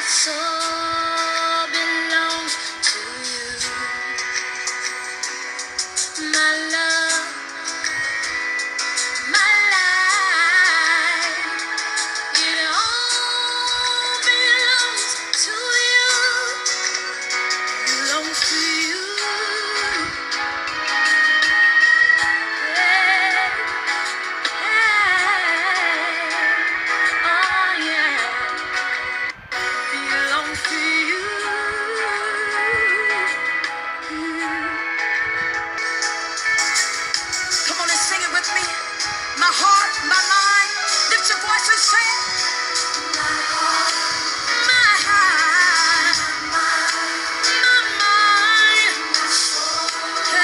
soul belongs to you, my love, my life. It all belongs to you, belongs to you. Yeah, oh yeah, belongs to you. Come on and sing it with me. My heart, my mind, lift your voice and say it. My heart, my mind, yeah.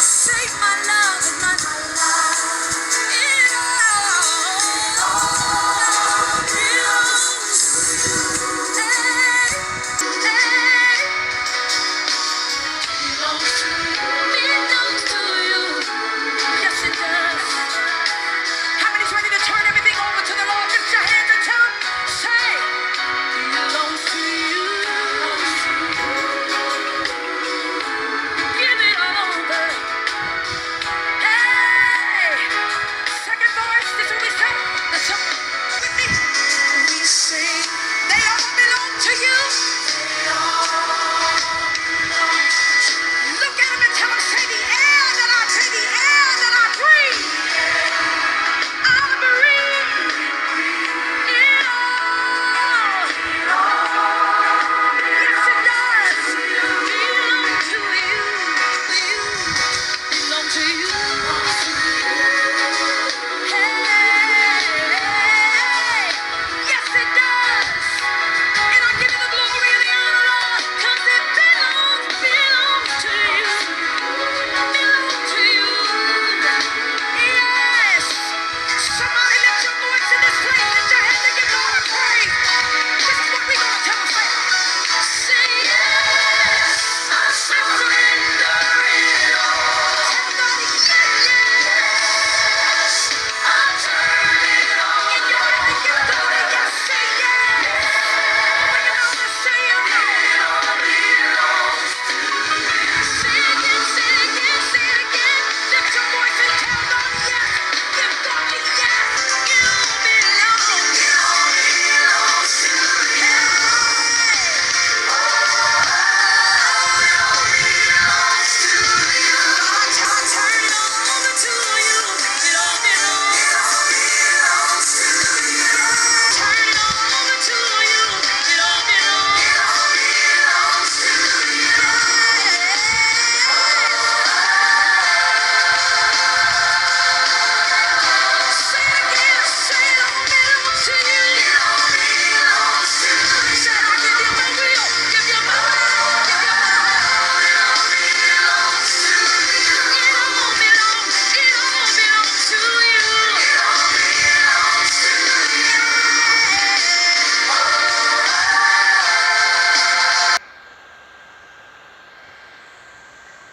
Say my love and my it all belongs to you. Hey, belongs to you. Yes, it does. How many's ready to turn everything over to the Lord? Lift your hands and tell him, say, belongs to you. Give it all over. Hey, second verse, this is what we say. Listen. With me. We sing, they all belong to you. Look at him and tell him, say the air that I breathe. I breathe it all. Yes, it does. Belong to you. Belong to you. Hey, yes, it does. And I give you the glory and the honor, Lord, 'cause it belongs to you. Belong to you. Yes. Somebody lift your voice in this place. Lift your hands and give God a praise. This is what we're gonna tell him. Say yes. I surrender it all. Everybody say yes. I turn it on. In your hand and give God a yes. Say yes. Open your mouth and say it. It all belongs to you. Say it again, say it again, say it again. Lift your voice and tell God yes. Give God a yes. It all belongs. It all belongs to you.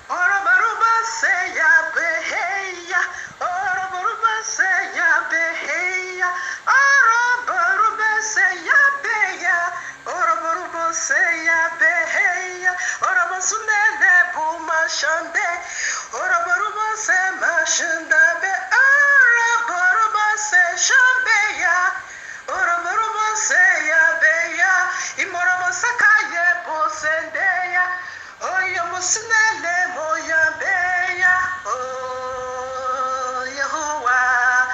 Orobaruba seya beheya, orobaruba seya beheya, orobaruba seya beya, orobaruba seya beheya, orobasunene bumashande, orobaruba se mashanda be, orobaruba se shambeya, orobaruba seya beya, imorobosakaye bosendeya. Oya musinele moya beya, oh Yehovah,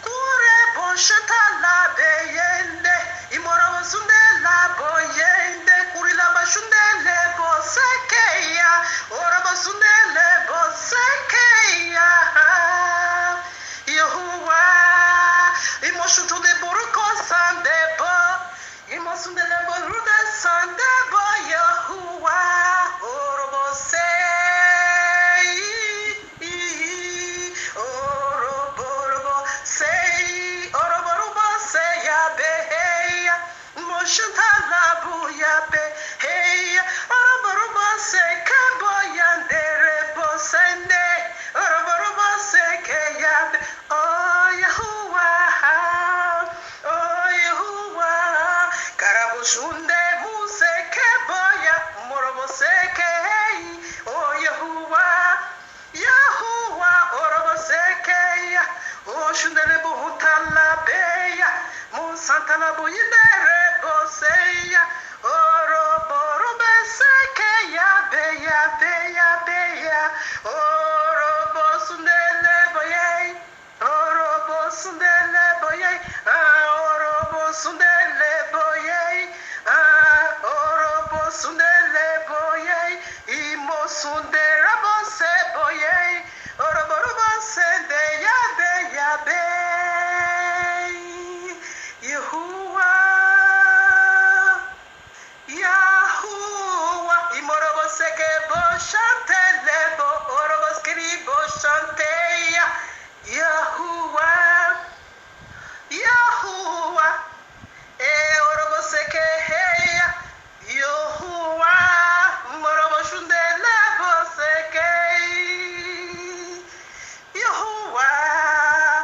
kure boshata la beyende, imora musundela boyende, kurila bashundele bosekeya, ora basundele bosekeya. buyinere boseya. Orobo beseke ya beya. Orobo sundele boye. Orobo sundele boye. Orobo sundele boye. Orobo sundele boye. Imo sundera bose boye. Orobo sende ya be. Yahuwah, imorobo seke bo shantele bo orobo skiri bo shanteya. Yahuwah, orobo seke heya. Yahuwah, morobo shundele bo seke. Yahuwah,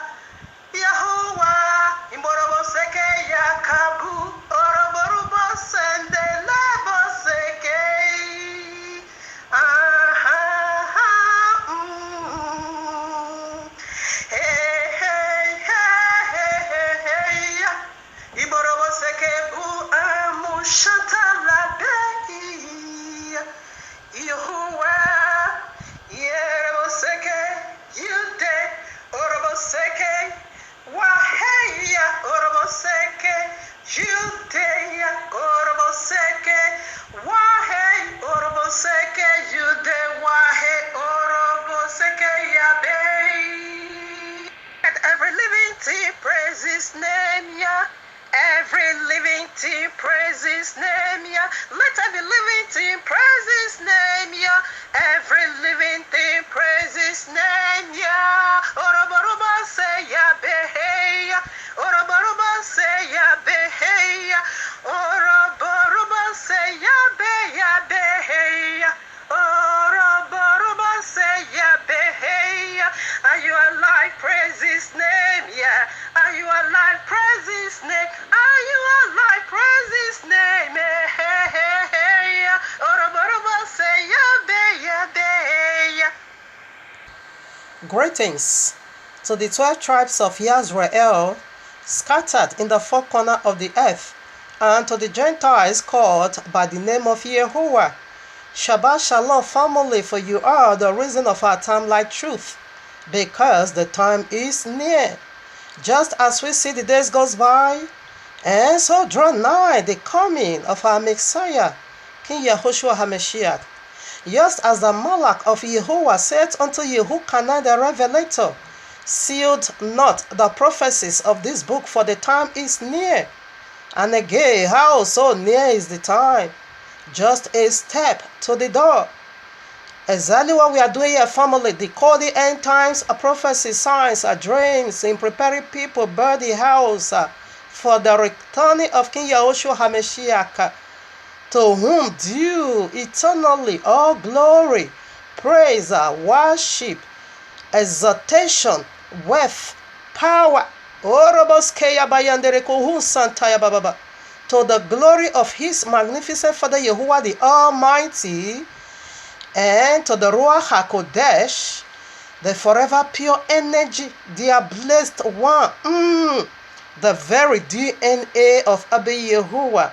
imorobo seke yakabu. Orobo sendele bo seke. Hey. Imorobo seke bu amushantala be. Yahuwah, yeroboseke, yude, oroboseke, waheya, oroboseke, yudeya, oroboseke, wahey, oroboseke, yude, wahe, oroboseke, yabe. Let every living thing praise his name, yeah. Every living thing praise his name, yeah. Let every living thing praise his name, yeah. Every living thing praise his name, yeah. Oroboruba say ya beheya. Oroboruba say ya beheya. Oroboruba say ya beheya. Oroboruba say ya beheya. Are you alive? Praise his name, yeah. Are you alive? Praise his name. Are you alive? Praise his name. Hey. Oroboruba say ya be. Greetings to the 12 tribes of Israel scattered in the four corners of the earth, and to the Gentiles called by the name of Yahuwah. Shabbat Shalom, family, for you are the reason of our time like truth, because the time is near. Just as we see the days goes by, and so draw nigh the coming of our Messiah, King Yahushua HaMashiach. Just as the Malach of Yahuwah said unto Yehukanah the Revelator, sealed not the prophecies of this book, for the time is near. And again, how so near is the time? Just a step to the door. Exactly what we are doing here, family. Decode the end times, prophecy, signs, dreams, in preparing people, build the house for the returning of King Yahushua HaMashiach, to whom due eternally all glory, praise, worship, exaltation, wealth, power, to the glory of his magnificent Father Yahuwah the Almighty, and to the Ruach HaKodesh, the forever pure energy, the blessed one, the very DNA of Abba Yahuwah.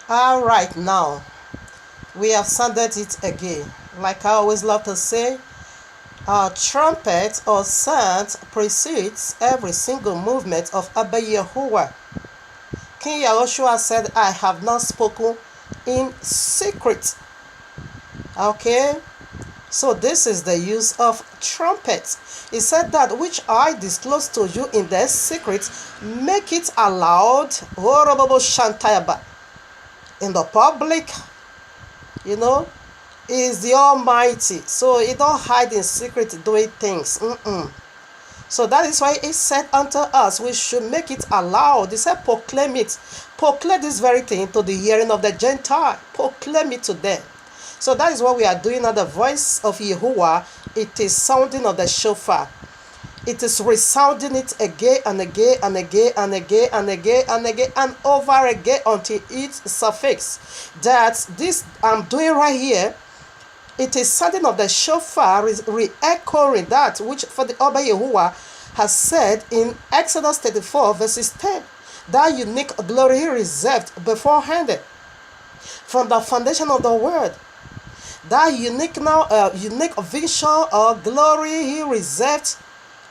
All right, now we have sounded it again. Like I always love to say, our trumpet or sound precedes every single movement of Abba Yahuwah. King Yahushua said, I have not spoken in secret. Okay, so this is the use of trumpet. He said that which I disclose to you in the secret, make it aloud in the public, is the Almighty. So he don't hide in secret doing things. So that is why it said unto us, we should make it aloud. He said, proclaim it. Proclaim this very thing to the hearing of the Gentile. Proclaim it to them. So that is what we are doing at the voice of Yahuwah. It is sounding of the shofar. It is resounding it again and again and again and again and again and again and over again until it suffix. That this I'm doing right here, it is sounding of the shofar, re-echoing that which for the Abba Yahuwah has said in Exodus 34 verses 10. That unique glory he reserved beforehand from the foundation of the world. That unique vision or glory he reserved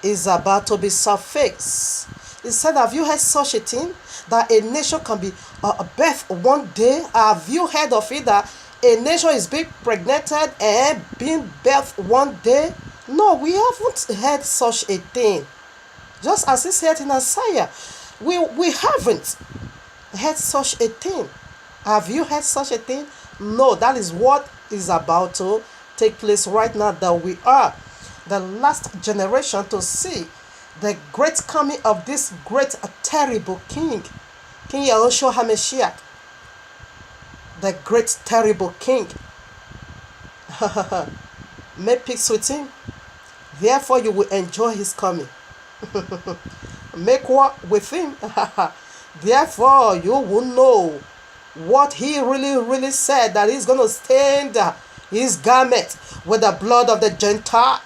is about to be suffixed. He said, have you heard such a thing? That a nation can be birthed one day? Have you heard of it, that a nation is being pregnanted and being birthed one day? No, we haven't heard such a thing. Just as he said in Isaiah, we haven't heard such a thing. Have you heard such a thing? No, that is what is about to take place right now, that we are the last generation to see the great coming of this great terrible king, King Yahushua HaMashiach, the great terrible king. Make peace with him, therefore you will enjoy his coming. Make war with him, therefore you will know what he really said, that he's going to stain his garment with the blood of the Gentile.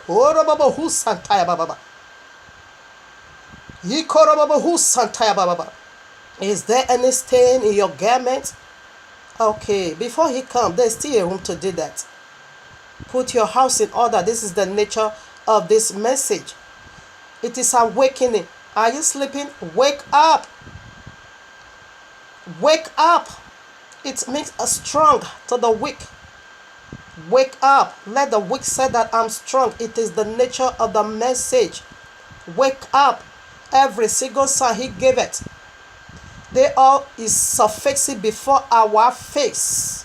Is there any stain in your garment? Okay, before he comes, there's still a room to do that. Put your house in order. This is the nature of this message. It is awakening. Are you sleeping? Wake up. Wake up. It makes us strong to the weak. Wake up. Let the weak say that I'm strong. It is the nature of the message. Wake up. Every single sign he gave it, they all is suffixing before our face.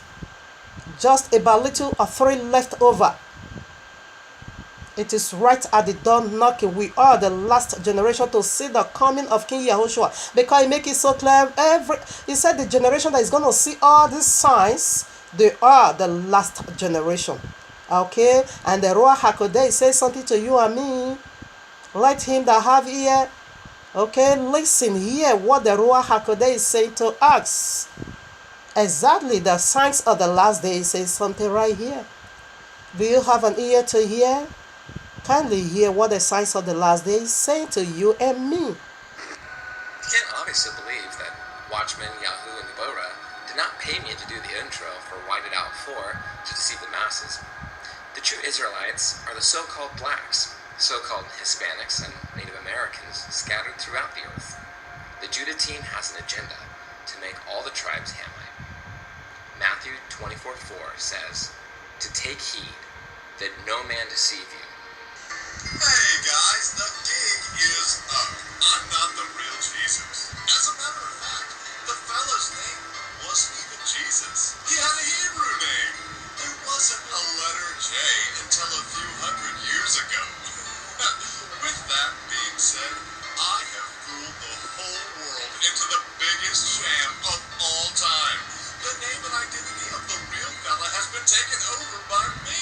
Just about little or three left over. It is right at the door knocking. We are the last generation to see the coming of King Yahushua, because he make it so clear. He said the generation that is going to see all these signs, they are the last generation. Okay? And the Ruach HaKodesh says something to you and me. Let him that have ear, okay, listen, hear what the Ruach HaKodesh is saying to us. Exactly, the signs of the last days says something right here. Do you have an ear to hear? Kindly hear what the signs of the last days say to you and me. You can't obviously believe that Watchman, Yahoo, and Deborah did not pay me to do the intro for White It Out 4 to deceive the masses. The true Israelites are the so-called blacks, so-called Hispanics, and Native Americans scattered throughout the earth. The Judah team has an agenda to make all the tribes Hamite. Matthew 24:4 says, to take heed that no man deceive you. Hey guys, the gig is up. I'm not the real Jesus. As a matter of fact, the fella's name wasn't even Jesus. He had a Hebrew name. There wasn't a letter J until a few hundred years ago. With that being said, I have fooled the whole world into the biggest sham of all time. The name and identity of the real fella has been taken over by me.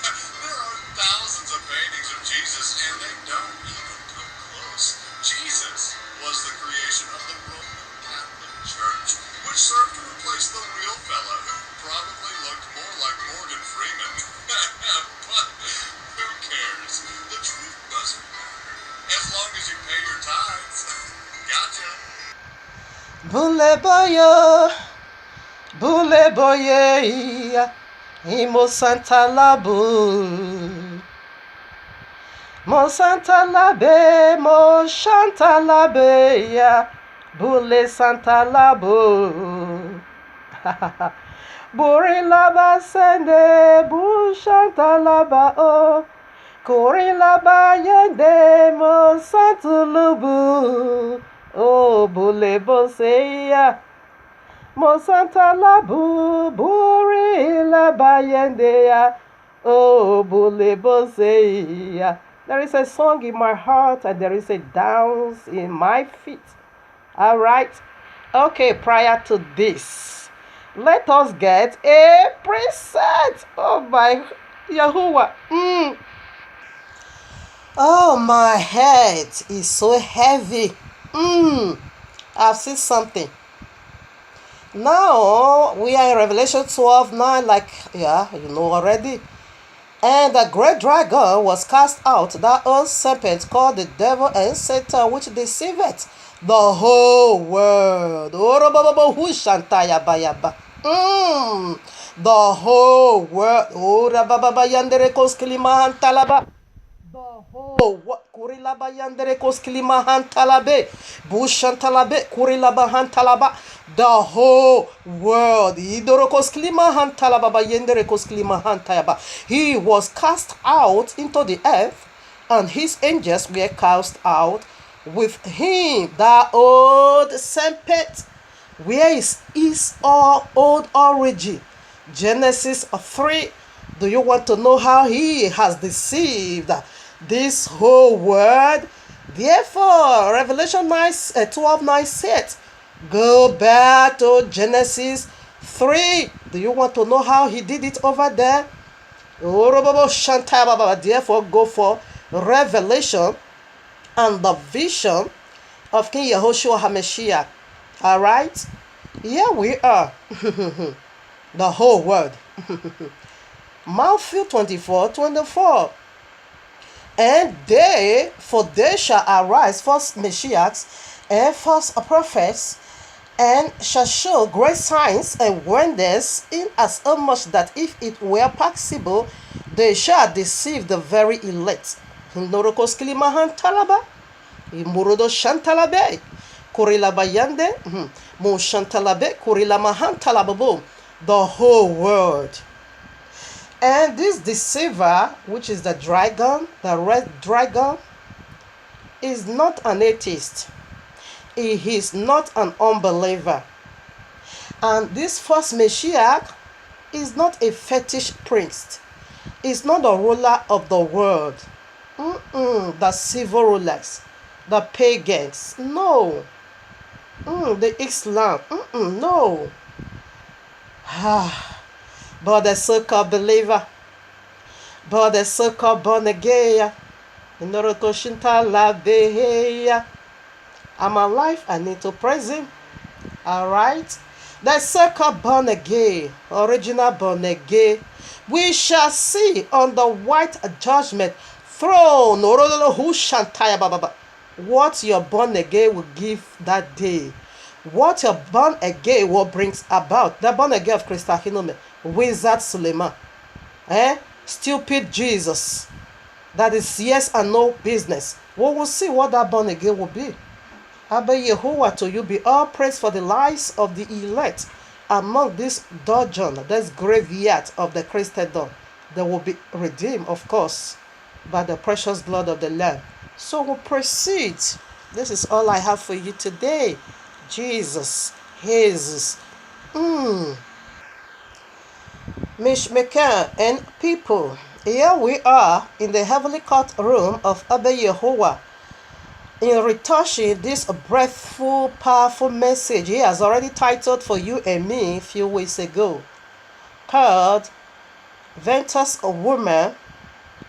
There are thousands of paintings of Jesus, and they don't even come close. Jesus was the creation of the Roman Catholic Church, which served to replace the real fella who probably looked more like Morgan Freeman. But who cares? The truth doesn't matter. As long as you pay your tithes. Gotcha. Bule boye, imo Santa Labu. Mo Santa Labe, mo Shanta Labe, ya, Bule Santa Labu. Buri laba sende, bu Shanta Laba o. Kori laba yende, mo Santa Lubu. Oh, bule boseya. Mo Santa Labu, buri laba yende ya. Oh, bule boseya. There is a song in my heart and there is a dance in my feet. All right. Okay, prior to this, let us get a preset. Oh my Yahuwah. Oh, my head is so heavy. I've seen something. Now we are in Revelation 12:9, like you know already. And the great dragon was cast out, that old serpent called the devil and Satan, which deceiveth the whole world. The whole world. The whole what Kurilaba Yandere Koskilima Hantalabe Bushantalabe Kurilaba Hantalaba the whole world Idoro Koskilima Hantalaba Yendere Koskilima Hantayaba. He was cast out into the earth, and his angels were cast out with him. The old serpent, where is his old origin? Genesis 3. Do you want to know how he has deceived this whole world? Therefore, Revelation 12:9 said, go back to Genesis 3. Do you want to know how he did it over there? Therefore, go for Revelation and the vision of King Yehoshua HaMashiach. Alright? Here we are. The whole world. Matthew 24:24. And they shall arise false Messiahs and false prophets, and shall show great signs and wonders, in as much that if it were possible, they shall deceive the very elect. Hindorokoskilimahan talaba, Imurodo Shantalabe, Kurilabayande, Mo Shantalabe, Kurilamahan talababo, the whole world. And this deceiver, which is the dragon, the red dragon, is not an atheist. He is not an unbeliever. And this false Messiah is not a fetish priest. Is not a ruler of the world. The civil rulers, the pagans. No. The Islam. No. But the so-called believer, but the so-called born again, I'm alive, I need to praise him. Alright? The so-called born again, original born again, we shall see on the white judgment throne what your born again will give that day. What your born again will brings about. The born again of Christa Hinome. Wizard Suleiman, stupid Jesus, that is yes and no business. We will see what that born again will be. Abba Yehovah, to you be all praise for the lives of the elect among this dungeon, this graveyard of the Christendom. They will be redeemed, of course, by the precious blood of the Lamb. So we'll proceed. This is all I have for you today. Jesus. Mishmekan and people, here we are in the heavenly courtroom of Abba Yehovah, in retouching this breathful, powerful message he has already titled for you and me a few weeks ago, called Ventus Woman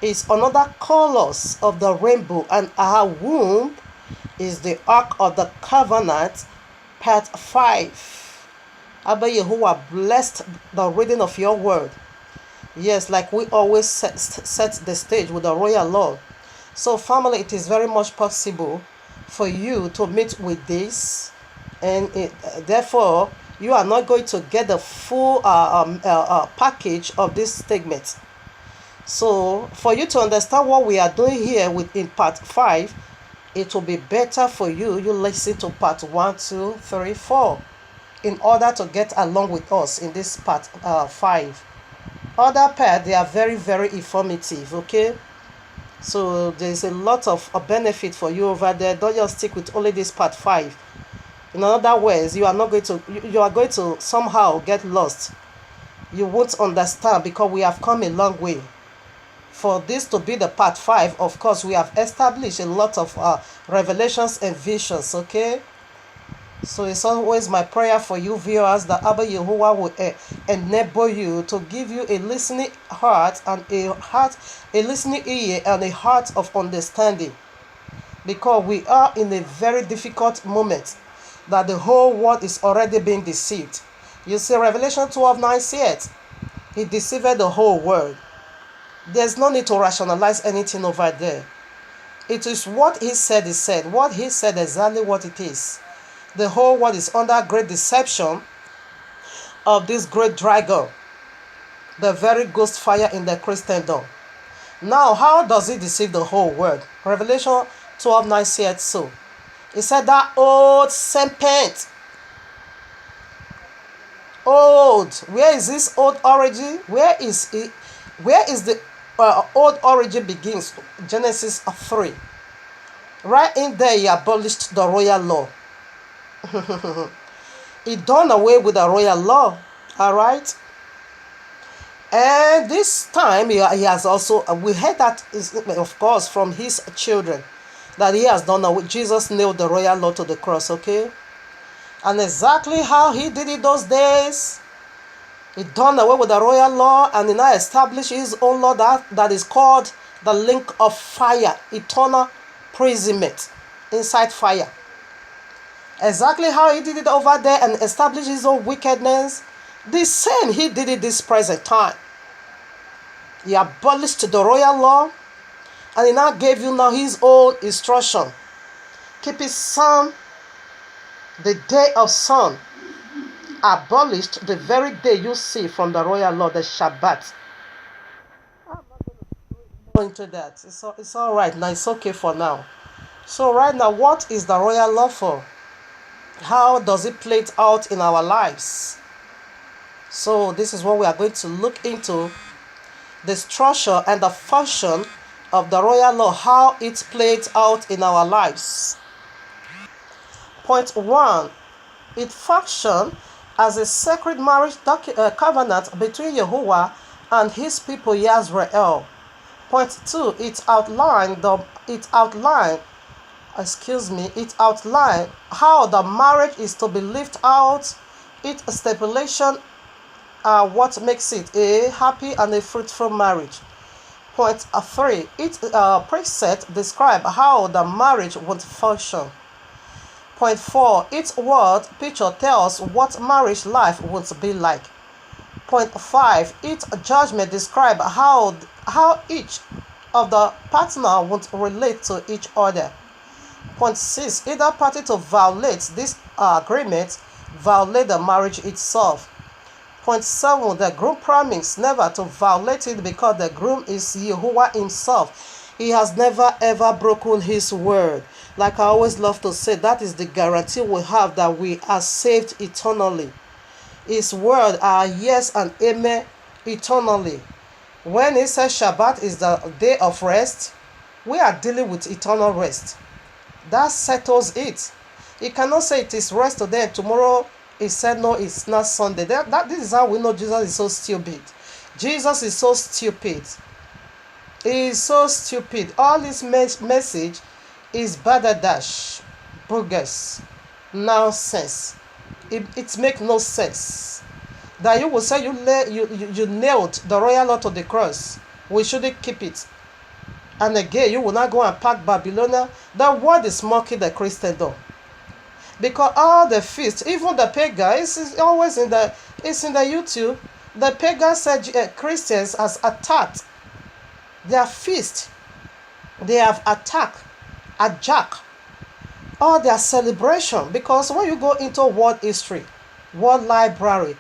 is another colors of the rainbow, and our womb is the Ark of the Covenant, part 5. Abba Yehovah blessed the reading of your word. Yes, like we always set the stage with the royal law. So family, it is very much possible for you to meet with this, and therefore you are not going to get the full package of this statement. So for you to understand what we are doing here in part 5, it will be better for you listen to part 1, 2, 3, 4. In order to get along with us in this part 5. Other part, they are very, very informative, okay? So there's a lot of benefit for you over there. Don't just stick with only this part 5. In other words, you are going to somehow get lost. You won't understand because we have come a long way for this to be the part 5, of course, we have established a lot of revelations and visions, okay? So it's always my prayer for you viewers that Abba Yehovah will enable you to give you a listening heart and a listening ear and a heart of understanding. Because we are in a very difficult moment that the whole world is already being deceived. You see, Revelation 12:9 says, he deceived the whole world. There's no need to rationalize anything over there. It is what he said is said. What he said exactly what it is. The whole world is under great deception of this great dragon, the very ghost fire in the Christendom. Now, how does it deceive the whole world? Revelation 12:9 said so. It said that old serpent. Old. Where is this old origin? Where is it? Where is the old origin begins? Genesis 3. Right in there, he abolished the royal law. He done away with the royal law. All right. And this time he has also, we heard that is, of course, from his children, that he has done away. Jesus nailed the royal law to the cross, okay? And exactly how he did it those days, he done away with the royal law and he now established his own law that is called the link of fire, eternal imprisonment inside fire. Exactly how he did it over there and established his own wickedness, the same he did it this present time. He abolished the royal law and he now gave you now his own instruction. Keep his son, the day of sun, abolished the very day you see from the royal law, the Shabbat. I'm not going to go into that. It's all right now. It's okay for now. So right now, what is the royal law for? How does it play it out in our lives? So this is what we are going to look into, the structure and the function of the royal law, how it played out in our lives. Point 1. It functioned as a sacred marriage covenant between Yahuwah and his people Yisrael. Point 2. It outlined how the marriage is to be lived out. Its stipulation are what makes it a happy and a fruitful marriage. Point 3. Its precept describe how the marriage would function. Point 4. Its word picture tells what marriage life would be like. Point 5. Its judgment describe how each of the partner would relate to each other. Point 6. Either party to violate this agreement violate the marriage itself. Point 7. The groom promised never to violate it because the groom is Yahuwah himself. He has never ever broken his word. Like I always love to say, that is the guarantee we have that we are saved eternally. His word are yes and amen eternally. When he says Shabbat is the day of rest, we are dealing with eternal rest. That settles it. He cannot say it is rest today and tomorrow he said no, it's not Sunday. This is how we know Jesus is so stupid. Jesus is so stupid. He is so stupid. All his message is badadash, bogus, nonsense. It makes no sense. That you will say you nailed the royal law to the cross. We shouldn't keep it. And again, you will not go and pack Babylonia. The word is mocking the Christendom. Because all the feasts, even the pagans, is always in the YouTube. The pagans said Christians has attacked their feast. They have attacked all their celebration. Because when you go into world history, world library,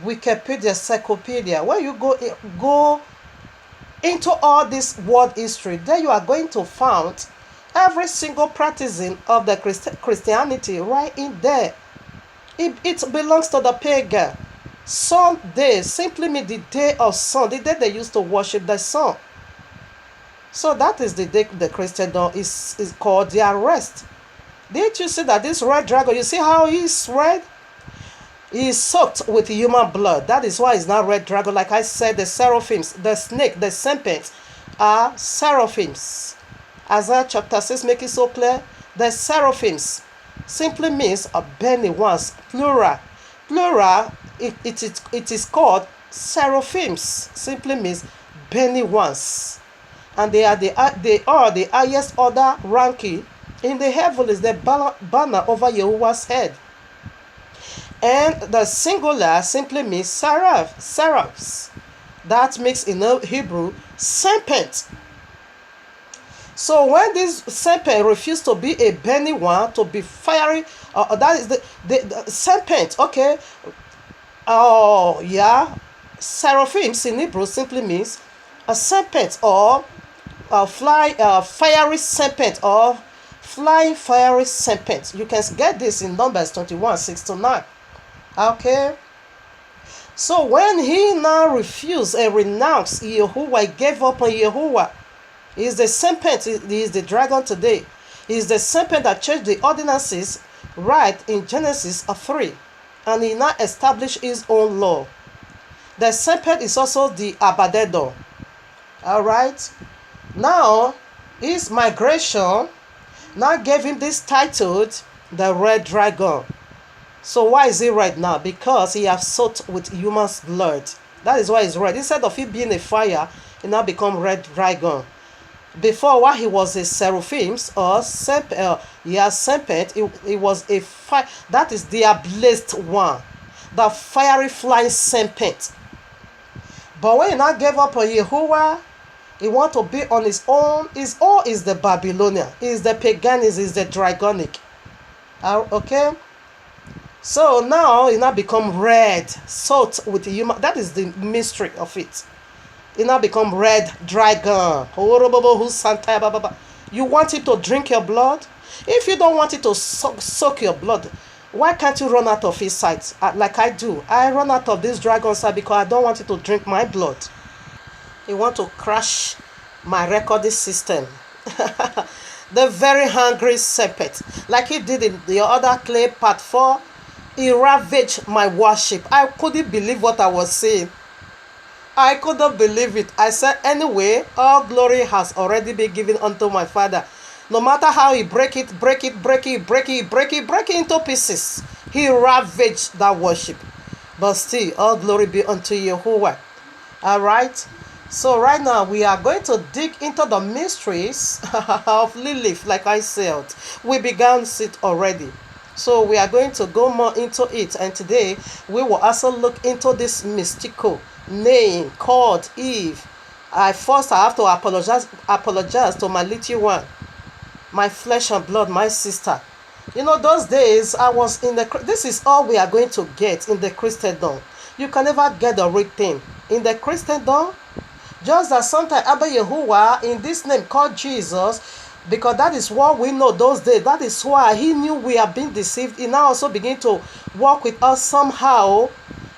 Wikipedia, encyclopedia, when you go into all this world history, then you are going to find every single practicing of the Christianity right in there. It belongs to the pagan. Sunday simply means the day of sun, the day they used to worship the sun. So that is the day the Christendom is called their rest. Didn't you see that this red dragon, you see how he's red? He is soaked with human blood. That is why it's not red dragon. Like I said, the seraphims, the snake, the serpent are seraphims. Isaiah chapter 6 make it so clear. The seraphims simply means a burning ones, plural. Plural, it is called seraphims. Simply means burning ones. And they are the highest order ranking in the heavens, the banner over Yahuwah's head. And the singular simply means seraphs. That makes in Hebrew serpent. So when this serpent refused to be a burning one, to be fiery, that is the serpent, okay? Oh, yeah. Seraphims in Hebrew simply means a serpent, or a fiery serpent, or flying fiery serpent. You can get this in Numbers 21:6-9. Okay. So when he now refused and renounced Yahuwah, gave up on Yahuwah, he is the serpent, he is the dragon today. He is the serpent that changed the ordinances right in Genesis 3. And he now established his own law. The serpent is also the Abaddon. Alright. Now, his migration now gave him this title, the red dragon. So why is he red now? Because he has soaked with human's blood. That is why he's red. Instead of it being a fire, he now become red dragon. Before, while he was a seraphims or serpent, it was a fire. That is the blessed one, the fiery flying serpent. But when he now gave up on Yahuwah, he want to be on his own. His own is the Babylonian, is the paganism, is the dragonic. Okay. So now he now become red, soaked with human. That is the mystery of it. He now become red dragon. You want it to drink your blood? If you don't want it to soak your blood, why can't you run out of his sight? Like I do. I run out of this dragon side because I don't want it to drink my blood. He want to crash my recording system. The very hungry serpent. Like he did in the other clay part 4. He ravaged my worship. I couldn't believe what I was saying. I couldn't believe it. I said, anyway, all glory has already been given unto my Father. No matter how he break it into pieces, he ravaged that worship. But still, all glory be unto Yahuwah. Alright? So right now, we are going to dig into the mysteries of Lilith, like I said. We began it already. So we are going to go more into it. And today, we will also look into this mystical name called Eve. I have to apologize to my little one, my flesh and blood, my sister. You know, those days I was in this is all we are going to get in the Christendom. You can never get the right thing in the Christendom. Just as sometimes Abba Yahuwah in this name called Jesus, because that is what we know those days. That is why he knew we are being deceived. He now also begin to walk with us somehow.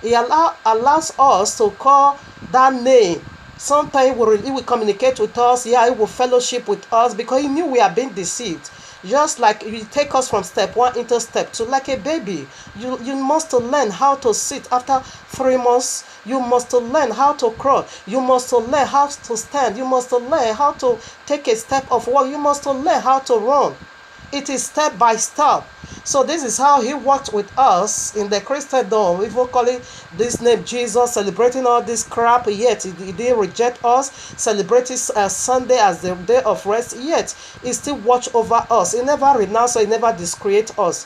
He allows us to call that name. Sometimes he will communicate with us. Yeah, he will fellowship with us because he knew we are being deceived. Just like he take us from step 1 into step 2, like a baby. You must learn how to sit after 3 months. You must learn how to crawl. You must learn how to stand. You must learn how to take a step of walk. You must learn how to run. It is step by step. So this is how he worked with us in the Christendom. We will call it this name Jesus, celebrating all this crap, yet he didn't reject us, celebrating Sunday as the day of rest, yet he still watch over us. He never renounced, he never discreate us.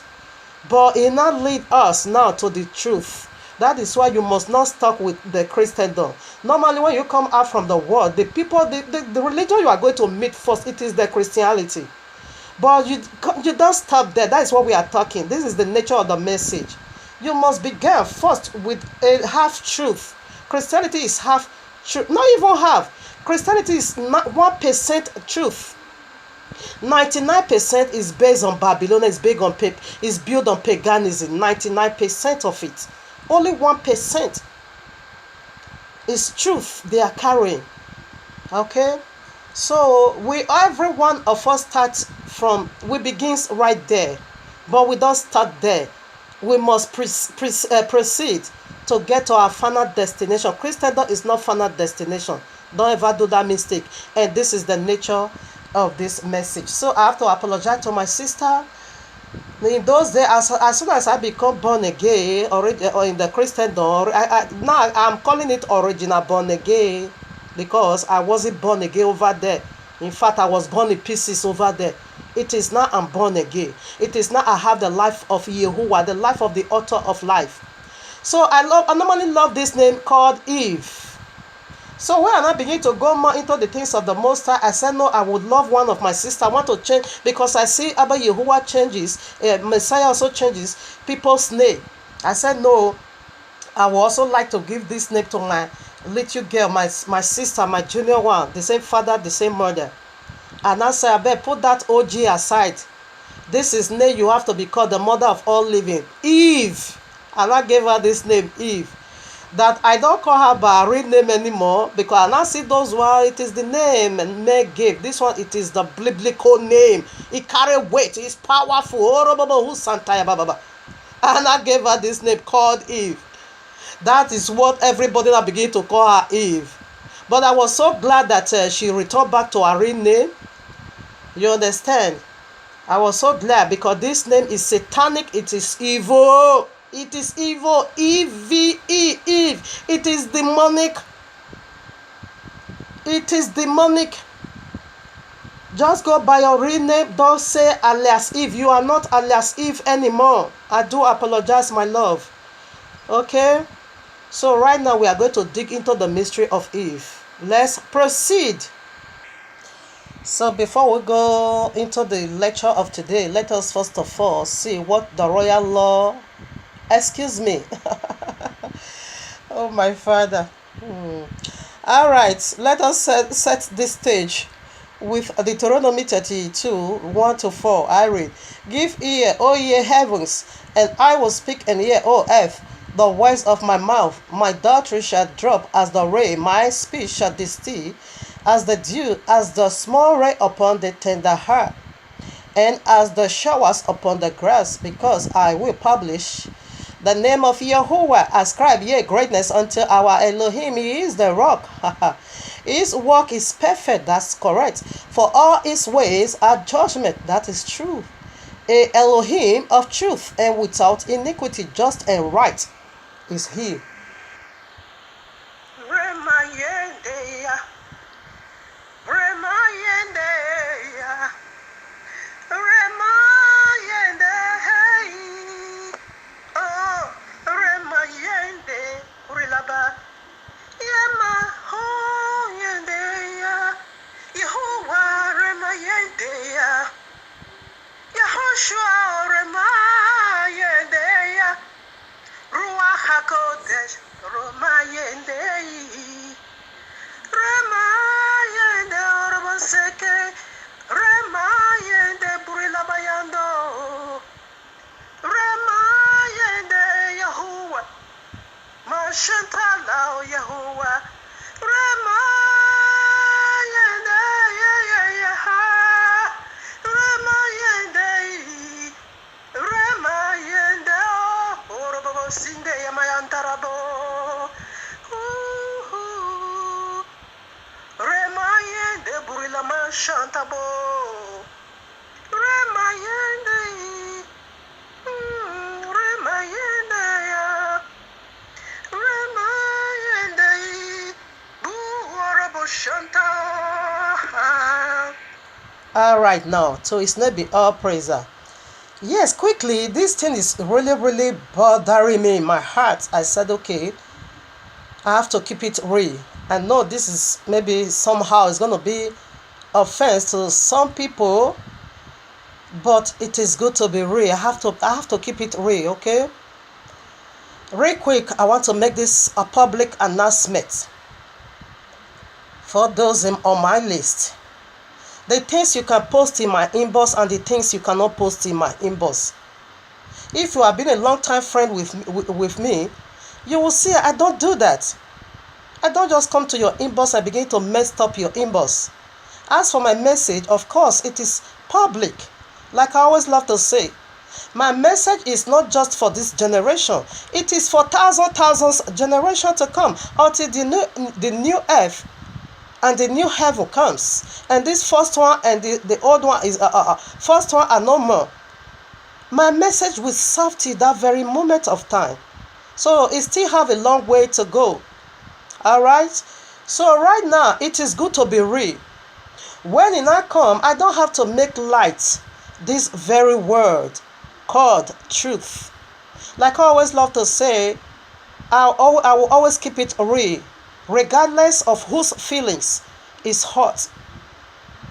But he now lead us now to the truth. That is why you must not stuck with the Christendom. Normally when you come out from the world, the people, the religion you are going to meet first, it is the Christianity. But you don't stop there. That is what we are talking. This is the nature of the message. You must begin first with a half truth. Christianity is half truth. Not even half. Christianity is not 1% truth. 99% is based on Babylon. Is built on paganism. 99% of it. Only 1% is truth they are carrying. Okay? So every one of us starts from, we begins right there, but we don't start there. we must proceed to get to our final destination. Christendom is not final destination. Don't ever do that mistake. And this is the nature of this message. So I have to apologize to my sister. In those days, as soon as I become born again, or in the Christendom, now I'm calling it original born again, because I wasn't born again over there. In fact, I was born in pieces over there. It is now I'm born again. It is now I have the life of Yahuwah, the life of the author of life. So I normally love this name called Eve. So when I begin to go more into the things of the Most High, I said, no, I would love one of my sisters. I want to change, because I see Abba Yahuwah changes, Messiah also changes people's name. I said, no, I would also like to give this name to my little girl, my sister, my junior one, the same father, the same mother. And I said, I better put that OG aside. This is name you have to be called the mother of all living, Eve. And I gave her this name, Eve. That I don't call her by her real name anymore, because I now see those one, it is the name and Meg gave. This one, it is the biblical name. It carry weight, it's powerful. And I gave her this name called Eve. That is what everybody now begin to call her Eve. But I was so glad that she returned back to her real name. You understand? I was so glad, because this name is satanic. It is evil. It is evil. E-V-E, Eve. It is demonic. It is demonic. Just go by your real name. Don't say alias Eve. You are not alias Eve anymore. I do apologize, my love. Okay? So right now we are going to dig into the mystery of Eve. Let's proceed. So before we go into the lecture of today, let us first of all see what the royal law, excuse me. Oh my father. All right, let us set this stage with Deuteronomy 32, 1-4. I read, give ear, O ye heavens, and I will speak, and hear, O earth, the words of my mouth. My doctrine shall drop as the rain, my speech shall distill as the dew, as the small rain upon the tender heart, and as the showers upon the grass, because I will publish the name of Yahuwah. Ascribe ye greatness unto our Elohim. He is the rock. His work is perfect. That's correct. For all his ways are judgment. That is true. A Elohim of truth and without iniquity, just and right is he. Shantala Yahuwah Sinde Yamayantarabo Remayende Burilama Shantabo Remayende Remayende Remayende Buarabo Shanta. All right, now to his name be all praiser. Yes, quickly, this thing is really bothering me in my heart. I said, okay, I have to keep it real. I know this is maybe somehow it's going to be offense to some people, but it is good to be real. I have to keep it real, okay? Real quick, I want to make this a public announcement for those on my list. The things you can post in my inbox and the things you cannot post in my inbox. If you have been a long time friend with me, you will see I don't do that. I don't just come to your inbox and begin to mess up your inbox. As for my message, of course, it is public. Like I always love to say, My message is not just for this generation. It is for thousands generation to come until the new earth and the new heaven comes. And this first one and the old one is first one are no more. My message will serve till that very moment of time. So it still have a long way to go. All right. So right now it is good to be real. When it now come, I don't have to make light this very word called truth. Like I always love to say, I will always keep it real, regardless of whose feelings is hurt.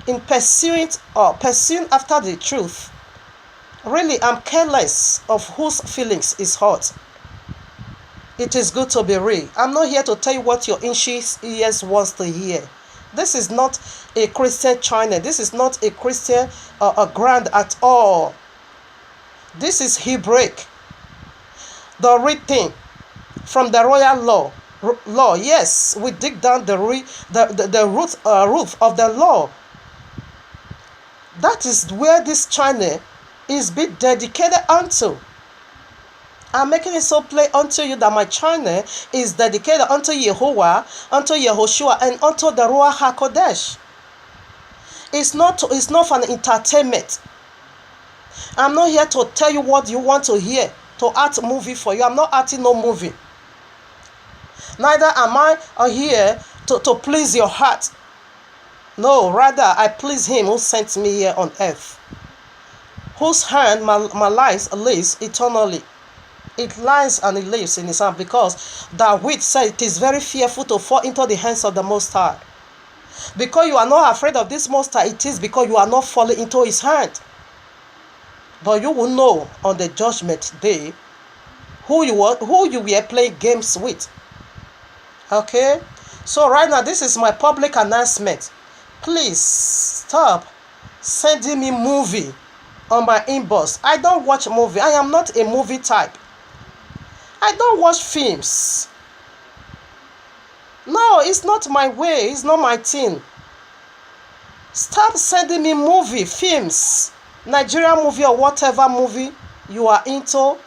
In pursuing after the truth, really I'm careless of whose feelings is hurt. It is good to be real. I'm not here to tell you what your anxious ears wants to hear. This is not a Christian channel. This is not a Christian grant at all. This is Hebraic. The written from the royal law. Yes, we dig down the root of the law. That is where this channel is being dedicated unto. I'm making it so plain unto you that my channel is dedicated unto Yehovah, unto Yehoshua, and unto the Ruach HaKodesh. It's not for an entertainment. I'm not here to tell you what you want to hear, to act movie for you. I'm not acting no movie. Neither am I here to please your heart. No, rather I please him who sent me here on earth, whose hand my life lives eternally. It lies and it lives in his hand, because David said it is very fearful to fall into the hands of the Most High. Because you are not afraid of this Most High, it is because you are not falling into his hand. But you will know on the judgment day who you were playing games with. Okay? So right now, this is my public announcement. Please stop sending me movie on my inbox. I don't watch movie. I am not a movie type. I don't watch films. No, it's not my way. It's not my thing. Stop sending me movie, films, Nigerian movie or whatever movie you are into.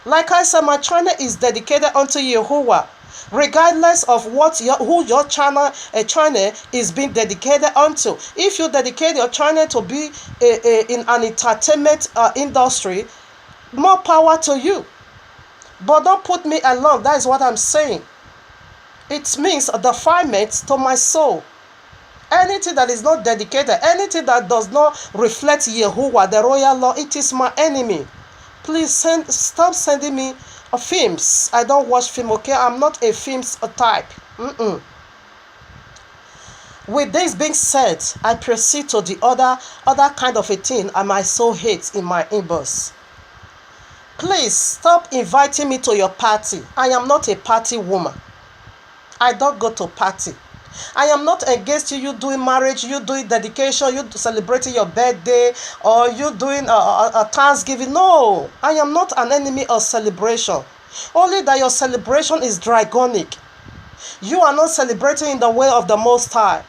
Like I said, my channel is dedicated unto Yehovah, regardless of who your channel is being dedicated unto. If you dedicate your channel to be in an entertainment industry, more power to you. But don't put me along. That is what I'm saying. It means defilement to my soul. Anything that is not dedicated, anything that does not reflect Yehovah, the royal law, it is my enemy. Please stop sending me films. I don't watch film, okay? I'm not a films type. With this being said, I proceed to the other kind of a thing I might so hate in my inbox. Please stop inviting me to your party. I am not a party woman. I don't go to party. I am not against you doing marriage, you doing dedication, you celebrating your birthday, or you doing a Thanksgiving. No, I am not an enemy of celebration. Only that your celebration is dragonic. You are not celebrating in the way of the Most High.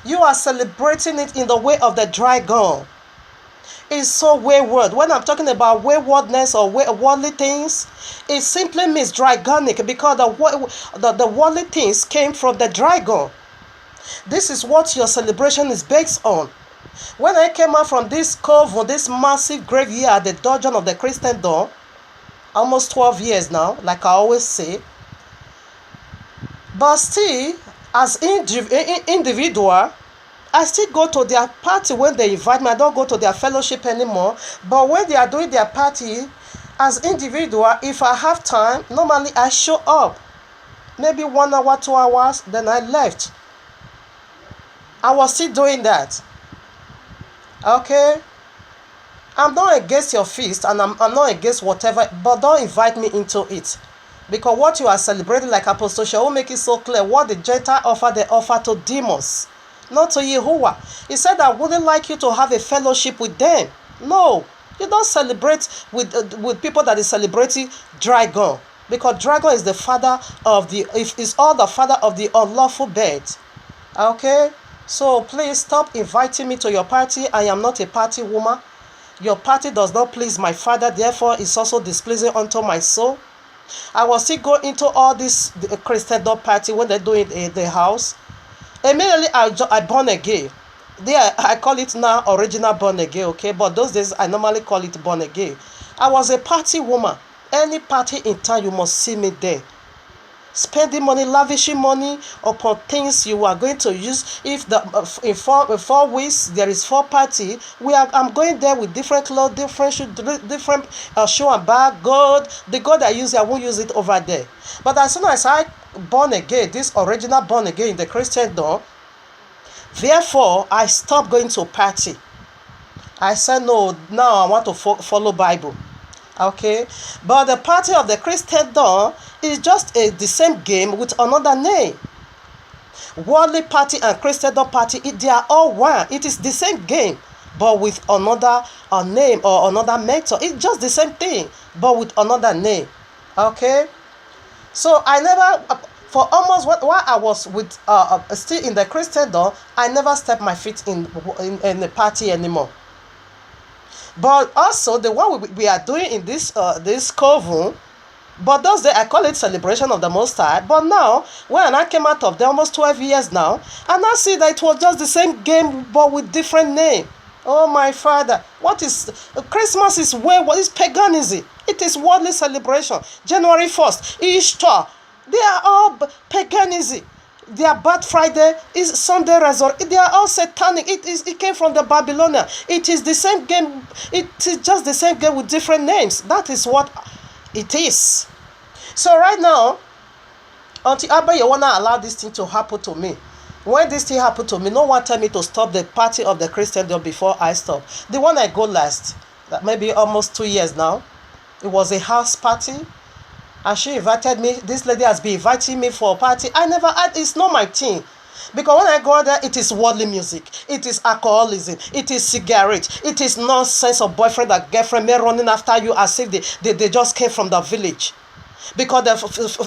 You are celebrating it in the way of the dragon. It's so wayward. When I'm talking about waywardness or worldly things, it simply means dragonic, because the worldly things came from the dragon. This is what your celebration is based on. When I came out from this cove, or this massive graveyard, the dungeon of the Christendom, almost 12 years now, like I always say, but still, as individual, I still go to their party when they invite me. I don't go to their fellowship anymore. But when they are doing their party, as individual, if I have time, normally I show up. Maybe 1 hour, 2 hours, then I left. I was still doing that. Okay? I'm not against your feast, and I'm not against whatever, but don't invite me into it. Because what you are celebrating, like Apostle Shaul make it so clear, what the Gentile offer, they offer to demons, not to Yehovah. He said, I wouldn't like you to have a fellowship with them. No, you don't celebrate with people that is celebrating dragon, because dragon is the father of is all the father of the unlawful bed. Okay, so please stop inviting me to your party. I am not a party woman. Your party does not please my Father, therefore it's also displeasing unto my soul. I was still going into all this Christendom party when they do it in the house. Immediately I born again. There I call it now original born again, okay? But those days I normally call it born again. I was a party woman. Any party in town, you must see me there. Spending money, lavishing money upon things you are going to use. If the in 4 weeks there is 4 party, I'm going there with different clothes, different shoe, different shoe and bag, gold. The gold I use, I won't use it over there. But as soon as I born again, this original born again in the Christendom, therefore I stopped going to party. I said no. Now I want to follow Bible. Okay, but the party of the Christendom is just the same game with another name. Worldly party and Christendom party, they are all one. It is the same game, but with another name or another method. It's just the same thing, but with another name. Okay, so I never, for almost while I was with still in the Christendom, I never stepped my feet in the party anymore. But also the one we are doing in this coven, but those days I call it celebration of the Most High. But now, when I came out of there almost 12 years now, and I see that it was just the same game but with different name. Oh my Father, what is Christmas? Is what is paganism? It is worldly celebration. January 1st, Easter, they are all paganism. Their Bad Friday is Sunday Resurrection. They are all satanic. It came from the Babylonian. It is the same game. It is just the same game with different names. That is what it is. So right now, until Abba, you wanna allow this thing to happen to me. When this thing happened to me, no one tell me to stop the party of the Christendom before I stop. The one I go last, maybe almost 2 years now, it was a house party. And she invited me. This lady has been inviting me for a party. It's not my thing. Because when I go there, it is worldly music. It is alcoholism. It is cigarette. It is nonsense of boyfriend and girlfriend, men running after you as if they just came from the village. Because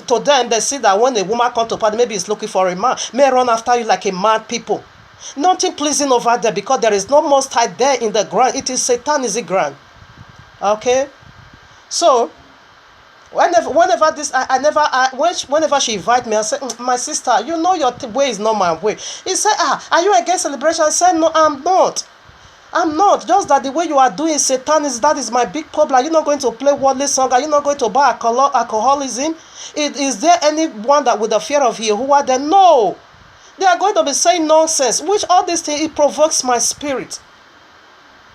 to them, they see that when a woman comes to party, maybe it's looking for a man. Men run after you like a mad people. Nothing pleasing over there because there is no Most High there in the ground. It is Satanism ground. Okay? So, whenever she invite me, I say, my sister, you know your way is not my way. He said, are you against celebration? I said, no, I'm not. Just that the way you are doing Satanism, that is my big problem. Are you not going to play worldly song? Are you not going to buy alcoholism? Is there anyone that with the fear of Yahuwah? Then no. They are going to be saying nonsense, which all these things, it provokes my spirit.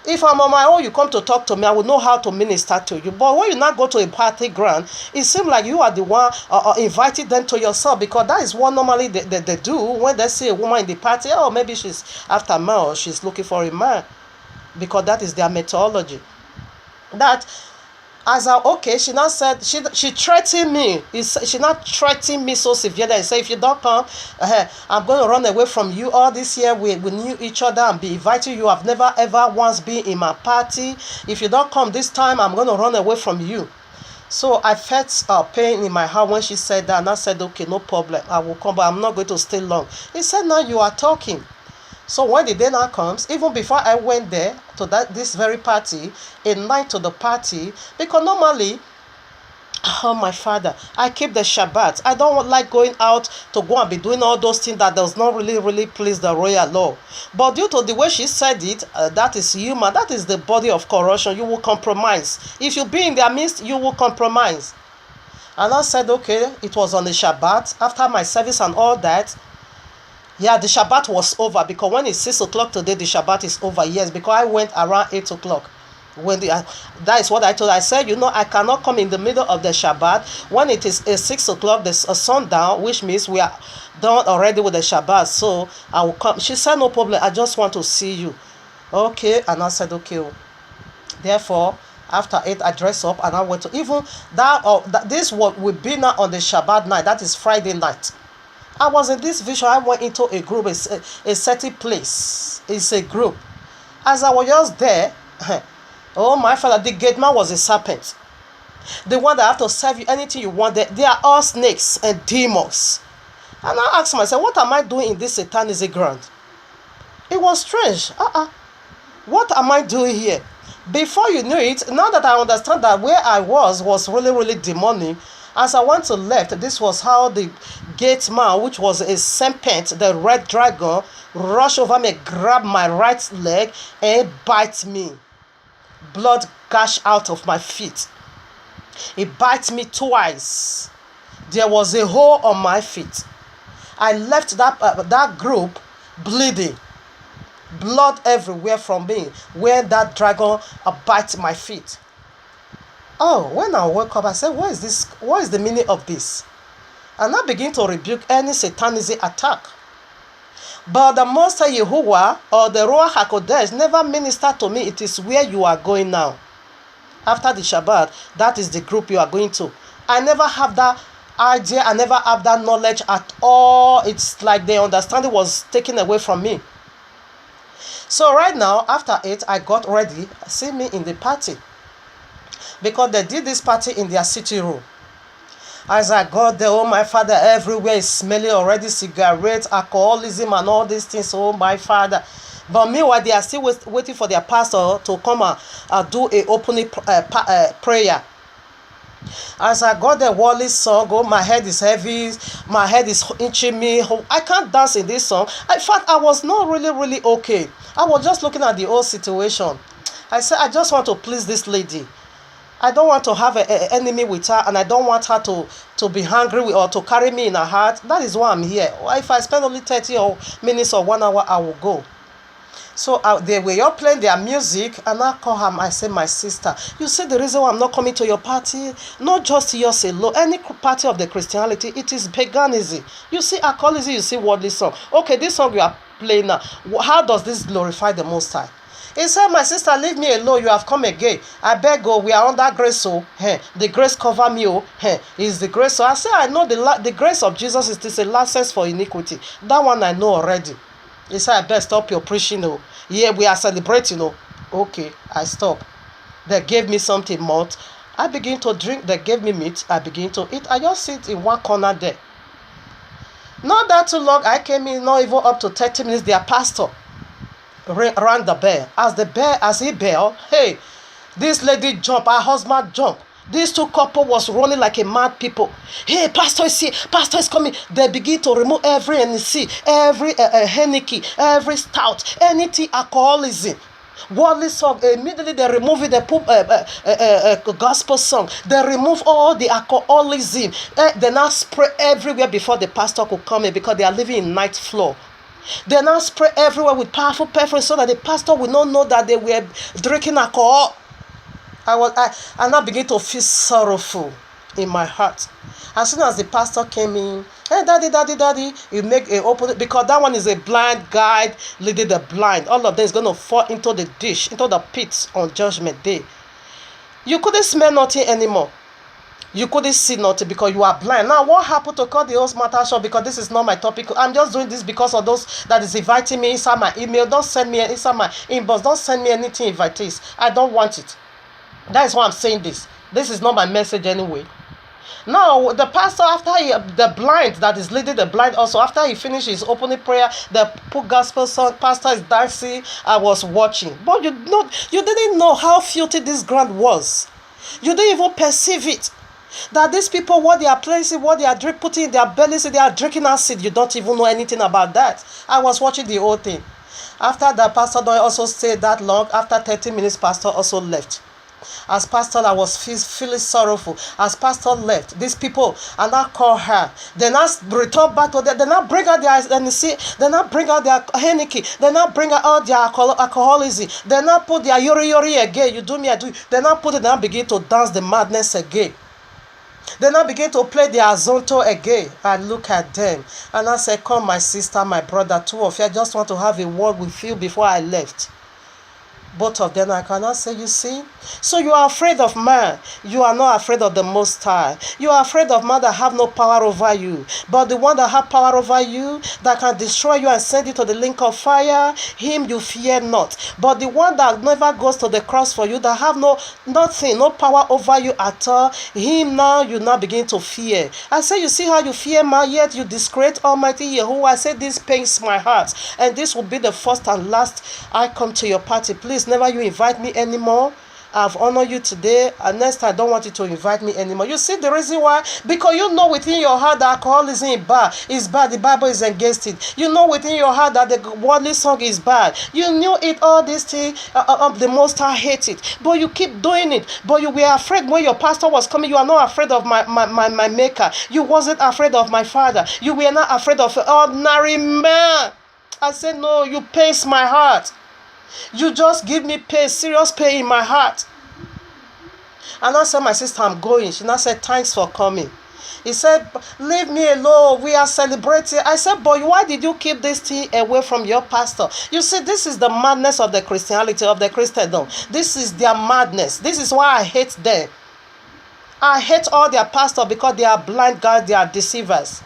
If I'm on my own, you come to talk to me, I will know how to minister to you. But when you not go to a party ground, it seems like you are the one inviting them to yourself, because that is what normally they do when they see a woman in the party. Oh, maybe she's after a man or she's looking for a man, because that is their methodology. That she now said she threatened me. She not threatened me so severely. I say, if you don't come, I'm going to run away from you. All this year we knew each other and be inviting you. I've never ever once been in my party. If you don't come this time, I'm going to run away from you. So I felt pain in my heart when she said that, and I said, okay, no problem, I will come, but I'm not going to stay long. He said, now you are talking. So when the day now comes, even before I went there to this very party, a night to the party, because normally, oh my Father, I keep the Shabbat. I don't like going out to go and be doing all those things that does not really please the royal law. But due to the way she said it, that is human. That is the body of corruption. You will compromise. If you be in their midst, you will compromise. And I said, okay, it was on the Shabbat. After my service and all that, yeah, the Shabbat was over, because when it's 6 o'clock today, the Shabbat is over. Yes, because I went around 8 o'clock. That is what I told. I said, I cannot come in the middle of the Shabbat. When it is 6 o'clock, there's a sundown, which means we are done already with the Shabbat. So I will come. She said, no problem. I just want to see you. Okay. And I said, okay. Therefore, after 8, I dressed up and I went to even this will be now on the Shabbat night. That is Friday night. I was in this vision. I went into a group, a certain place. It's a group. As I was just there, oh my Father, the gate man was a serpent. The one that have to serve you anything you want. They are all snakes and demons. And I asked myself, what am I doing in this Satanism ground? It was strange. What am I doing here? Before you knew it, now that I understand that where I was really, really demonic, as I went to left, this was how the gate man, which was a serpent, the red dragon, rushed over me, grabbed my right leg, and bite me. Blood gushed out of my feet. He bit me twice. There was a hole on my feet. I left that group bleeding. Blood everywhere from me where that dragon bite my feet. Oh, when I woke up, I said, what is this? What is the meaning of this? And I begin to rebuke any satanism attack. But the Master Yehovah or the Ruach HaKodesh never ministered to me. It is where you are going now. After the Shabbat, that is the group you are going to. I never have that idea. I never have that knowledge at all. It's like the understanding was taken away from me. So right now, after it, I got ready. See me in the party. Because they did this party in their city room. As I got there, oh my Father, everywhere is smelling already cigarettes, alcoholism and all these things, oh my Father. But meanwhile, they are still waiting for their pastor to come and do a opening prayer. As I got the Wally song, oh, my head is heavy, my head is itching me. I can't dance in this song. In fact, I was not really okay. I was just looking at the whole situation. I said, I just want to please this lady. I don't want to have an enemy with her, and I don't want her to be hungry or to carry me in her heart. That is why I'm here. If I spend only 30 minutes or 1 hour, I will go. So they were all playing their music, and I call her. I say, my sister, you see the reason why I'm not coming to your party? Not just yours alone. Any party of the Christianity, it is paganism. You see alcoholism, you see worldly song. Okay, this song you are playing now, how does this glorify the Most High? He said, my sister, leave me alone. You have come again. I beg you, we are under grace. So, the grace cover me. Is the grace. So I said, I know the grace of Jesus is a license for iniquity. That one I know already. He said, I better stop your preaching. Yeah, we are celebrating. Okay, I stop. They gave me something malt. I begin to drink. They gave me meat. I begin to eat. I just sit in one corner there. Not that too long. I came in, not even up to 30 minutes. Their pastor rang the bell. As he bell, hey, this lady jump, her husband jump. These two couple was running like a mad people. Hey, pastor is here, pastor is coming. They begin to remove every NC, every Henneke, every stout, anything alcoholism. Worldly song, immediately they remove it, they put gospel song. They remove all the alcoholism. They now spray everywhere before the pastor could come in because they are living in night floor. They now spray everywhere with powerful perfume so that the pastor will not know that they were drinking alcohol. I now begin to feel sorrowful in my heart. As soon as the pastor came in, hey, daddy, you make a open, because that one is a blind guide leading the blind. All of them is going to fall into the dish, into the pits on judgment day. You couldn't smell nothing anymore. You couldn't see nothing because you are blind. Now, what happened to cut the whole matter short? Because this is not my topic. I'm just doing this because of those that is inviting me inside my email. Don't send me inside my inbox. Don't send me anything invitees. I don't want it. That is why I'm saying this. This is not my message anyway. Now, the pastor, the blind that is leading the blind also, after he finished his opening prayer, the put gospel song, pastor is dancing. I was watching. But you didn't know how filthy this ground was. You didn't even perceive it. That these people, what they are placing, what they are putting in their bellies, they are drinking acid. You don't even know anything about that. I was watching the whole thing. After that, pastor don't also stay that long. After 30 minutes, pastor also left. As pastor, I was feeling sorrowful. As pastor left, these people, and I call her. They now return back to them. They now bring out their They now bring out their Henneke. They now bring out all their alcoholism. They now put their yori again. You do me, I do. They now put it. They now begin to dance the madness again. They now begin to play their azonto again. I look at them and I say, come, my sister, my brother, two of you. I just want to have a word with you before I left. Both of them, I cannot say, you see, So you are afraid of man. You are not afraid of the Most High. You are afraid of man that have no power over you. But the one that have power over you, that can destroy you and send you to the link of fire, him you fear not. But the one that never goes to the cross for you, that have nothing, no power over you at all, him now you now begin to fear. I say, you see how you fear man, yet you disgrace Almighty Yahuwah. I say, this pains my heart. And this will be the first and last I come to your party. Please never you invite me anymore. I've honored you today, and next time I don't want you to invite me anymore. You see the reason why? Because you know within your heart that alcoholism is bad. The Bible is against it. You know within your heart that the worldly song is bad. You knew it, all these things, the Most High hates it. But you keep doing it. But you were afraid when your pastor was coming. You are not afraid of my maker. You wasn't afraid of my father. You were not afraid of an ordinary man. I said, no, you pains my heart. You just give me pain, serious pain in my heart. And I said, my sister, I'm going. She now said, thanks for coming. He said, leave me alone. We are celebrating. I said, boy, why did you keep this thing away from your pastor? You see, this is the madness of the Christianity, of the Christendom. This is their madness. This is why I hate them. I hate all their pastors because they are blind guys, they are deceivers.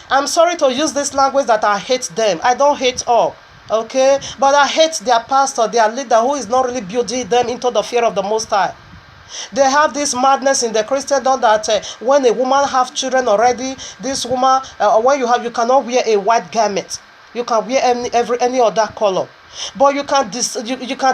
I'm sorry to use this language that I hate them. I don't hate all. Okay, but I hate their pastor, their leader, who is not really building them into the fear of the Most High. They have this madness in the Christendom that when a woman have children already, this woman, when you cannot wear a white garment. You can wear any other color. But you can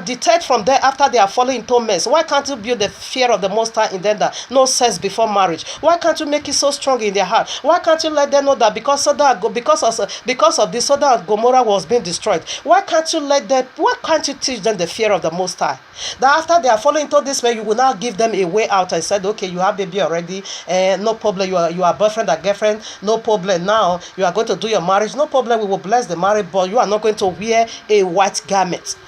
detect from there after they are falling into mess. Why can't you build the fear of the Most High in them, that no sex before marriage? Why can't you make it so strong in their heart? Why can't you let them know that because of the Sodom and Gomorrah was being destroyed? Why can't you teach them the fear of the Most High? That after they are falling into this way, you will now give them a way out and said, okay, you have baby already, no problem. You are boyfriend or girlfriend, no problem. Now you are going to do your marriage, no problem. We will bless the marriage, but you are not going to wear a white garment.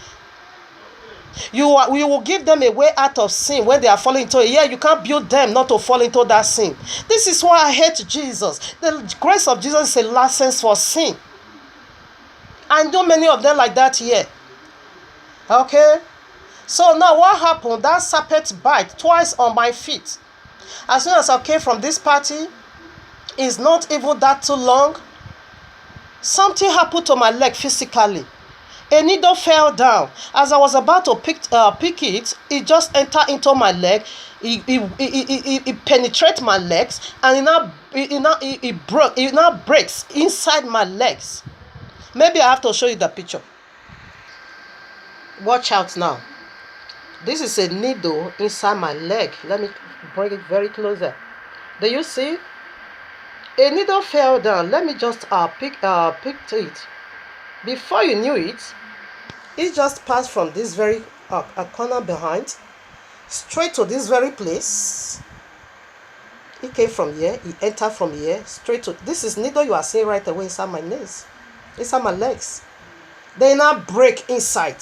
We will give them a way out of sin when they are falling into it. Yeah, you can't build them not to fall into that sin. This is why I hate Jesus. The grace of Jesus is a license for sin. I know many of them like that here. Okay? So now what happened? That serpent bite twice on my feet. As soon as I came from this party, it's not even that too long. Something happened to my leg physically. A needle fell down. As I was about to pick it, it just entered into my leg. It penetrated my legs, and it now breaks inside my legs. Maybe I have to show you the picture. Watch out now. This is a needle inside my leg. Let me bring it very closer. Do you see? A needle fell down. Let me just pick it. Before you knew it, it just passed from this very corner behind straight to this very place. It came from here. It entered from here straight to this is needle you are seeing right away inside my knees, inside my legs. They now break inside.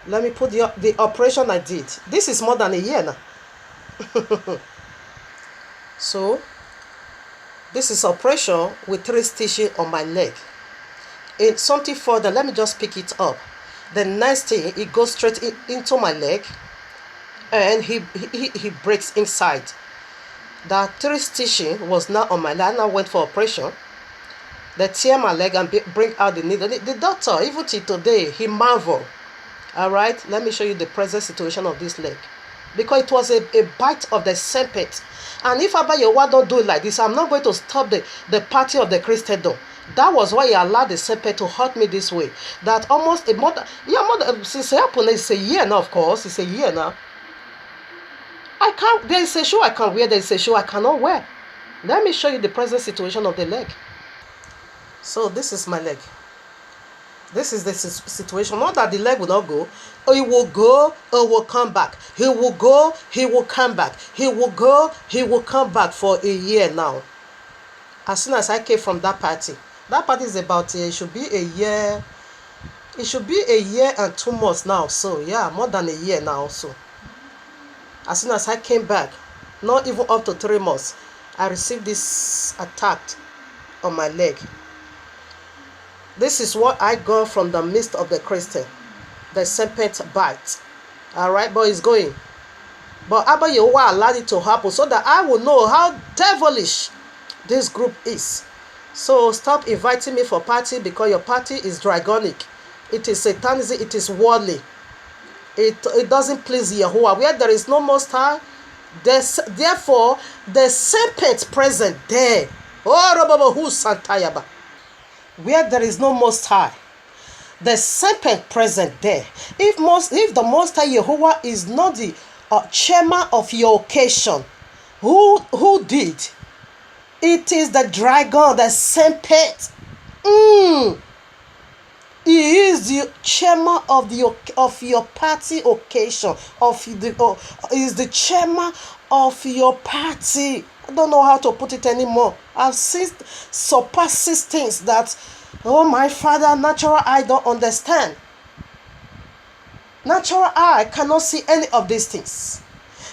Let me put the operation I did. This is more than a year now. So this is operation with 3 stitches on my leg. In something further, let me just pick it up. The next thing, it goes straight into my leg, and he breaks inside. That 3 stitching was now on my leg. I now went for operation. They tear my leg and bring out the needle. The doctor, even till today, he marveled. All right, let me show you the present situation of this leg, because it was a bite of the serpent. And if Abba Yehovah don't do it like this, I'm not going to stop the party of the Christendom. That was why he allowed the serpent to hurt me this way. That almost since it happened, it's a year now, of course. It's a year now. There is a shoe I can wear, there is a shoe I cannot wear. Let me show you the present situation of the leg. So this is my leg. This is the situation. Not that the leg will not go. He will go, or will come back. He will go, he will come back. He will go, he will come back for a year now. As soon as I came from that party is about, it should be a year. It should be a year and 2 months now. So yeah, more than a year now also. As soon as I came back, not even up to 3 months, I received this attack on my leg. This is what I got from the midst of the Christian. the serpent bite. All right, but it's going. But Abba Yehovah allowed it to happen so that I will know how devilish this group is. So stop inviting me for party, because your party is dragonic. It is satanism. It is worldly. It doesn't please Yehovah. Where there is no Most High, therefore the serpent present there. Oh, who Santayaba. Where there is no Most High, the serpent present there. If the Most High Yehovah is not the chairman of your occasion, who did? It is the dragon, the serpent. He is the chairman of your party occasion. Is the chairman of your party. I don't know how to put it anymore. I've seen surpasses things that, oh my Father, natural eye don't understand. Natural eye cannot see any of these things.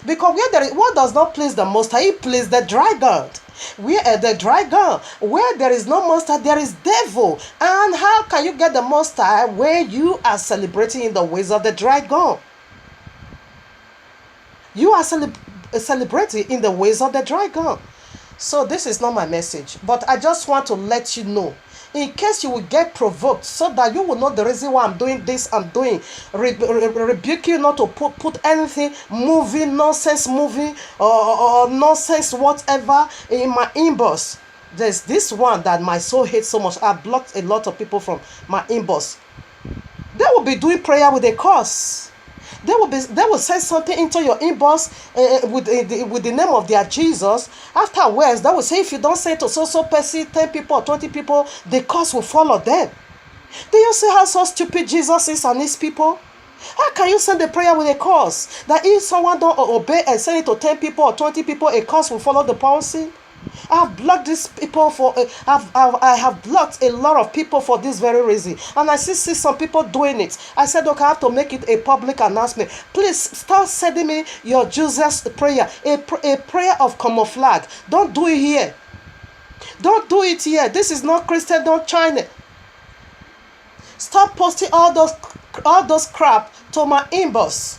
Because what does not please the Most High, it pleases the dragon. Where the dragon, where there is no Most High, there is devil. And how can you get the Most High where you are celebrating in the ways of the dragon? You are celebrating in the ways of the dragon. So this is not my message, but I just want to let you know, in case you will get provoked, so that you will know the reason why I'm doing this. I'm doing rebuke you not to put anything moving, nonsense moving, or nonsense whatever in my inbox. There's this one that my soul hates so much. I blocked a lot of people from my inbox. They will be doing prayer with a curse. They will send something into your inbox with the name of their Jesus. Afterwards, they will say, if you don't say to so person, 10 people or 20 people, the curse will follow them. Do you see how so stupid Jesus is and his people? How can you send a prayer with a curse? That if someone don't obey and send it to 10 people or 20 people, a curse will follow the person? I have blocked these people I have blocked a lot of people for this very reason, and I see some people doing it. I said, okay, I have to make it a public announcement. Please start sending me your Jesus prayer, a prayer of camouflage. Don't do it here. Don't do it here. This is not Christian. Don't China. Stop posting all those crap to my inbox.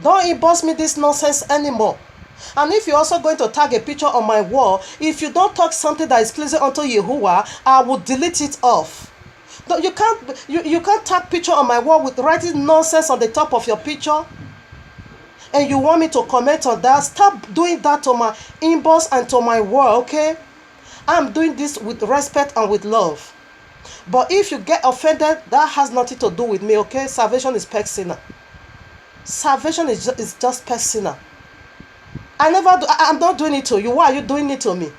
Don't inbox me this nonsense anymore. And if you're also going to tag a picture on my wall, if you don't talk something that is pleasing unto Yehovah, I will delete it off. You can't tag picture on my wall with writing nonsense on the top of your picture. And you want me to comment on that? Stop doing that to my inbox and to my wall, okay? I'm doing this with respect and with love. But if you get offended, that has nothing to do with me, okay? Salvation is personal. Salvation is just personal. I'm not doing it to you. Why are you doing it to me?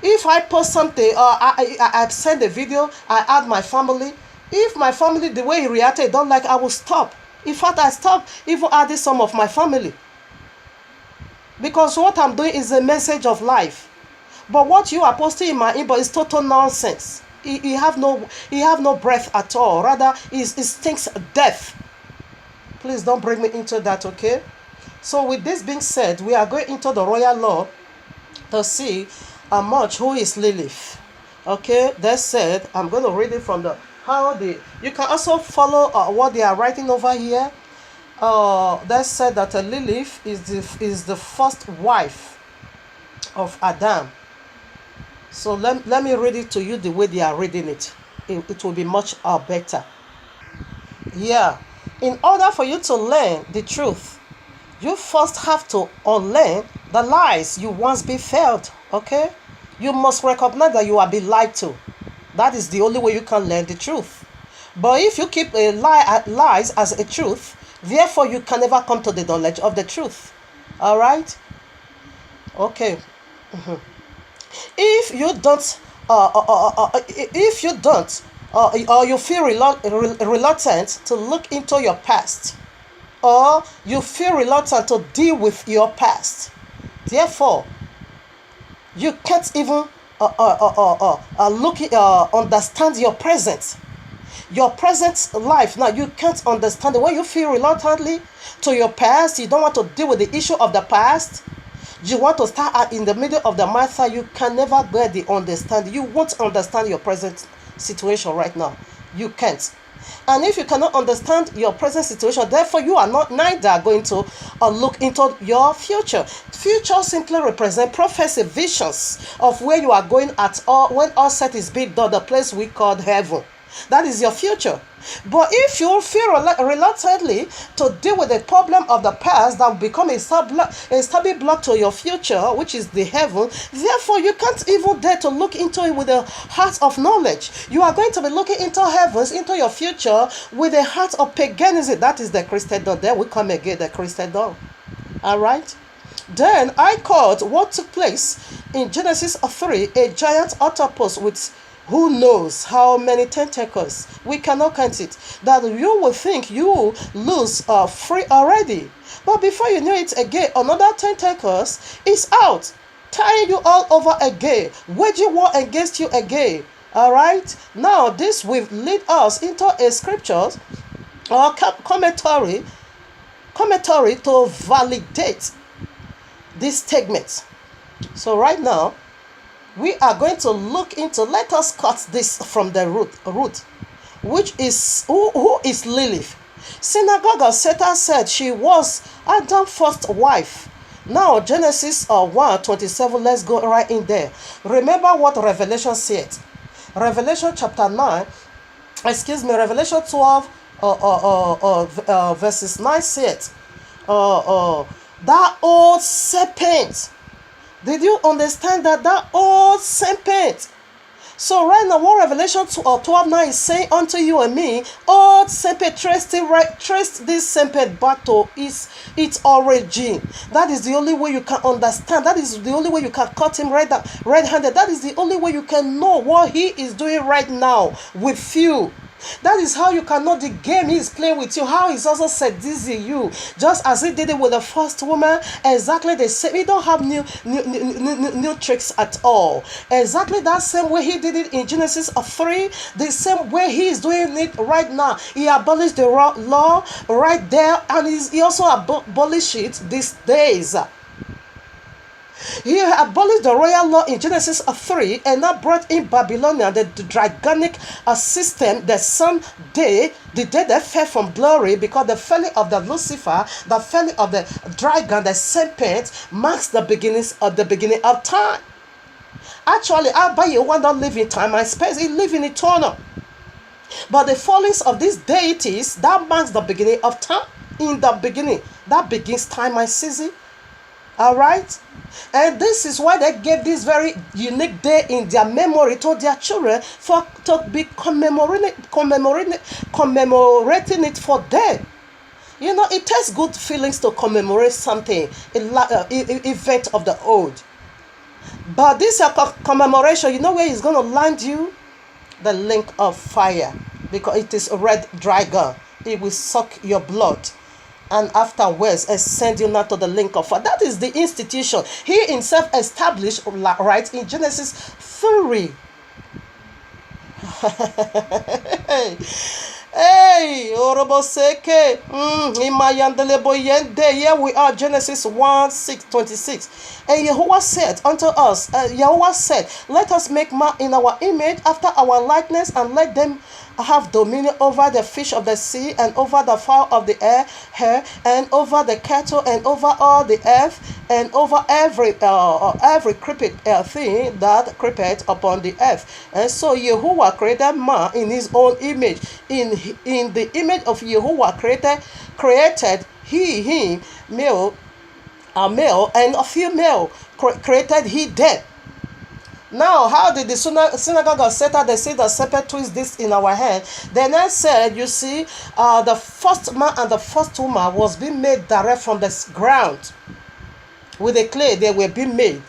If I post something or I send a video, I add my family. If my family, the way he reacted, don't like, I will stop. In fact, I stop even adding some of my family. Because what I'm doing is a message of life. But what you are posting in my inbox is total nonsense. He have no breath at all. Rather, it stinks death. Please don't bring me into that, okay? So with this being said, we are going into the royal law to see who is Lilith. Okay, that said, I'm going to read it from you can also follow what they are writing over here. That said that Lilith is the first wife of Adam. So let me read it to you the way they are reading it. It will be much better. Yeah, in order for you to learn the truth, you first have to unlearn the lies you once beheld, okay? You must recognize that you are being lied to. That is the only way you can learn the truth. But if you keep lies as a truth, therefore you can never come to the knowledge of the truth. All right? Okay. If you don't, or you feel reluctant to look into your past, or you feel reluctant to deal with your past, therefore you can't even understand your present life. Now you can't understand it. When you feel reluctantly to your past, you don't want to deal with the issue of the past, you want to start in the middle of the matter, you can never get the understanding. You won't understand your present situation right now. You can't. And if you cannot understand your present situation, therefore you are not neither going to look into your future. Future simply represent prophecy, visions of where you are going at all when all set is being done, the place we call heaven. That is your future. But if you feel reluctantly to deal with the problem of the past, that will become a stubborn block to your future, which is the heaven. Therefore, you can't even dare to look into it with a heart of knowledge. You are going to be looking into heavens, into your future, with a heart of paganism. That is the Christendom. There we come again, the Christendom. All right. Then I called what took place in Genesis 3 a giant octopus with who knows how many tentacles. We cannot count it. That you will think you lose free already. But before you know it again, another tentacles is out, tying you all over again, waging war against you again. All right. Now this will lead us into a scripture or commentary to validate this statement. So right now, we are going to look into, let us cut this from the root, which is, who is Lilith? Synagogue of Satan said she was Adam's first wife. Now, Genesis 1:27, let's go right in there. Remember what Revelation said. Revelation chapter 9, Revelation 12, verses 9 said, that old serpent. Did you understand that old serpent? So right now, what Revelation 12:9 is saying unto you and me, old serpent, trace this serpent back to its origin. That is the only way you can understand. That is the only way you can cut him red-handed. That is the only way you can know what he is doing right now with you. That is how you can know the game he is playing with you, how he's also seducing you, just as he did it with the first woman. Exactly the same. He don't have new tricks at all. Exactly that same way he did it in Genesis 3, the same way he is doing it right now. He abolished the law right there, and he also abolished it these days. He abolished the royal law in Genesis 3 and now brought in Babylonian, the dragonic system, the the day they fell from glory, because the falling of the Lucifer, the falling of the dragon, the serpent, marks the beginning of time. Actually, Abayewa don't live in time and space, he live in eternal. But the fallings of these deities, that marks the beginning of time. In the beginning, that begins time and season. All right. And this is why they gave this very unique day in their memory to their children, to be commemorating it for them. You know, it takes good feelings to commemorate something, event of the old. But this commemoration, you know where it's going to land you? The lake of fire, because it is a red dragon. It will suck your blood, and afterwards send you now to the link of fire. That is the institution he himself established right in Genesis 3. Hey, Oroboseke. Here we are, Genesis 1:26. And Yahweh said unto us, let us make man in our image, after our likeness, and let them have dominion over the fish of the sea, and over the fowl of the air, and over the cattle, and over all the earth, and over every creeping thing that creepeth upon the earth. And so Yahuwah created man in his own image. In the image of Yahuwah created he him, male and a female created he them. Now, how did the synagogue of Satan, they say the serpent twist this in our hand? Then I said, you see, the first man and the first woman was being made direct from the ground. With the clay, they were being made.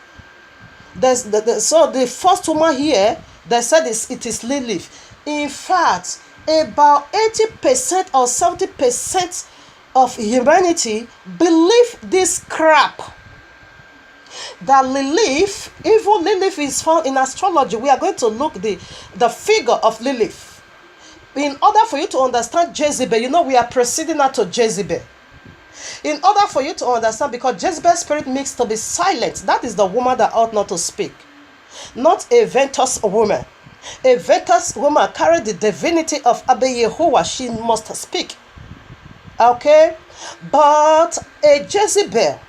So the first woman here, they said it is Lilith. In fact, about 80% or 70% of humanity believe this crap. That Lilith, even Lilith is found in astrology. We are going to look the figure of Lilith. In order for you to understand Jezebel, you know we are proceeding now to Jezebel. In order for you to understand, because Jezebel's spirit makes to be silent. That is the woman that ought not to speak. Not a ventus woman. A virtuous woman carry the divinity of Abba Yehoshua. She must speak. Okay? But a Jezebel,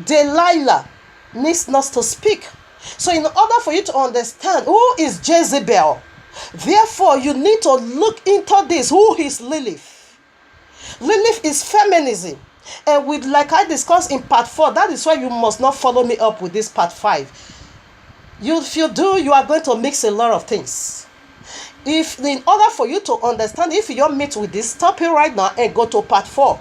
Delilah, needs not to speak. So in order for you to understand who is Jezebel, therefore you need to look into this. Who is Lilith? Lilith is feminism. And with, like I discussed in part 4, that is why you must not follow me up with this part 5. If you do, you are going to mix a lot of things. If in order for you to understand, if you don't meet with this, stop it right now and go to part 4.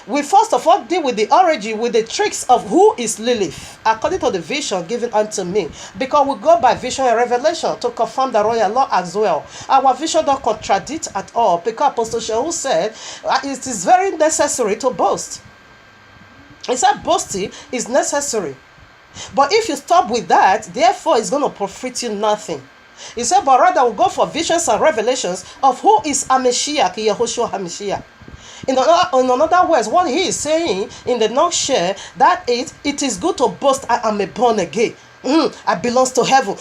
We first of all deal with the origin, with the tricks of who is Lilith, according to the vision given unto me. Because we go by vision and revelation to confirm the royal law as well. Our vision don't contradict at all. Because Apostle Shehu said it is very necessary to boast. He said boasting is necessary. But if you stop with that, therefore it's going to profit you nothing. He said, but rather we'll go for visions and revelations of who is Amashiach, Yehoshua HaMashiach. In other words, what he is saying in the nutshell, that it is good to boast, I am a born again. I belong to heaven.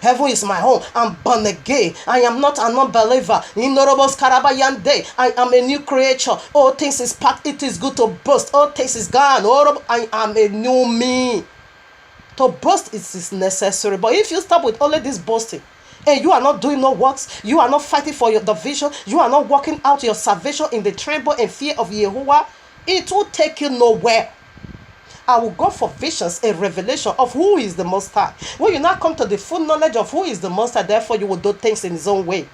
Heaven is my home. I'm born again. I am not an unbeliever. I am a new creature. All things is packed. It is good to boast. All things is gone. I am a new me. To boast is necessary. But if you stop with only this boasting, and you are not doing no works, you are not fighting for your division, you are not working out your salvation in the tremble and fear of Yehovah, it will take you nowhere. I will go for visions and revelation of who is the Most High. When you now come to the full knowledge of who is the Most High, therefore you will do things in his own way.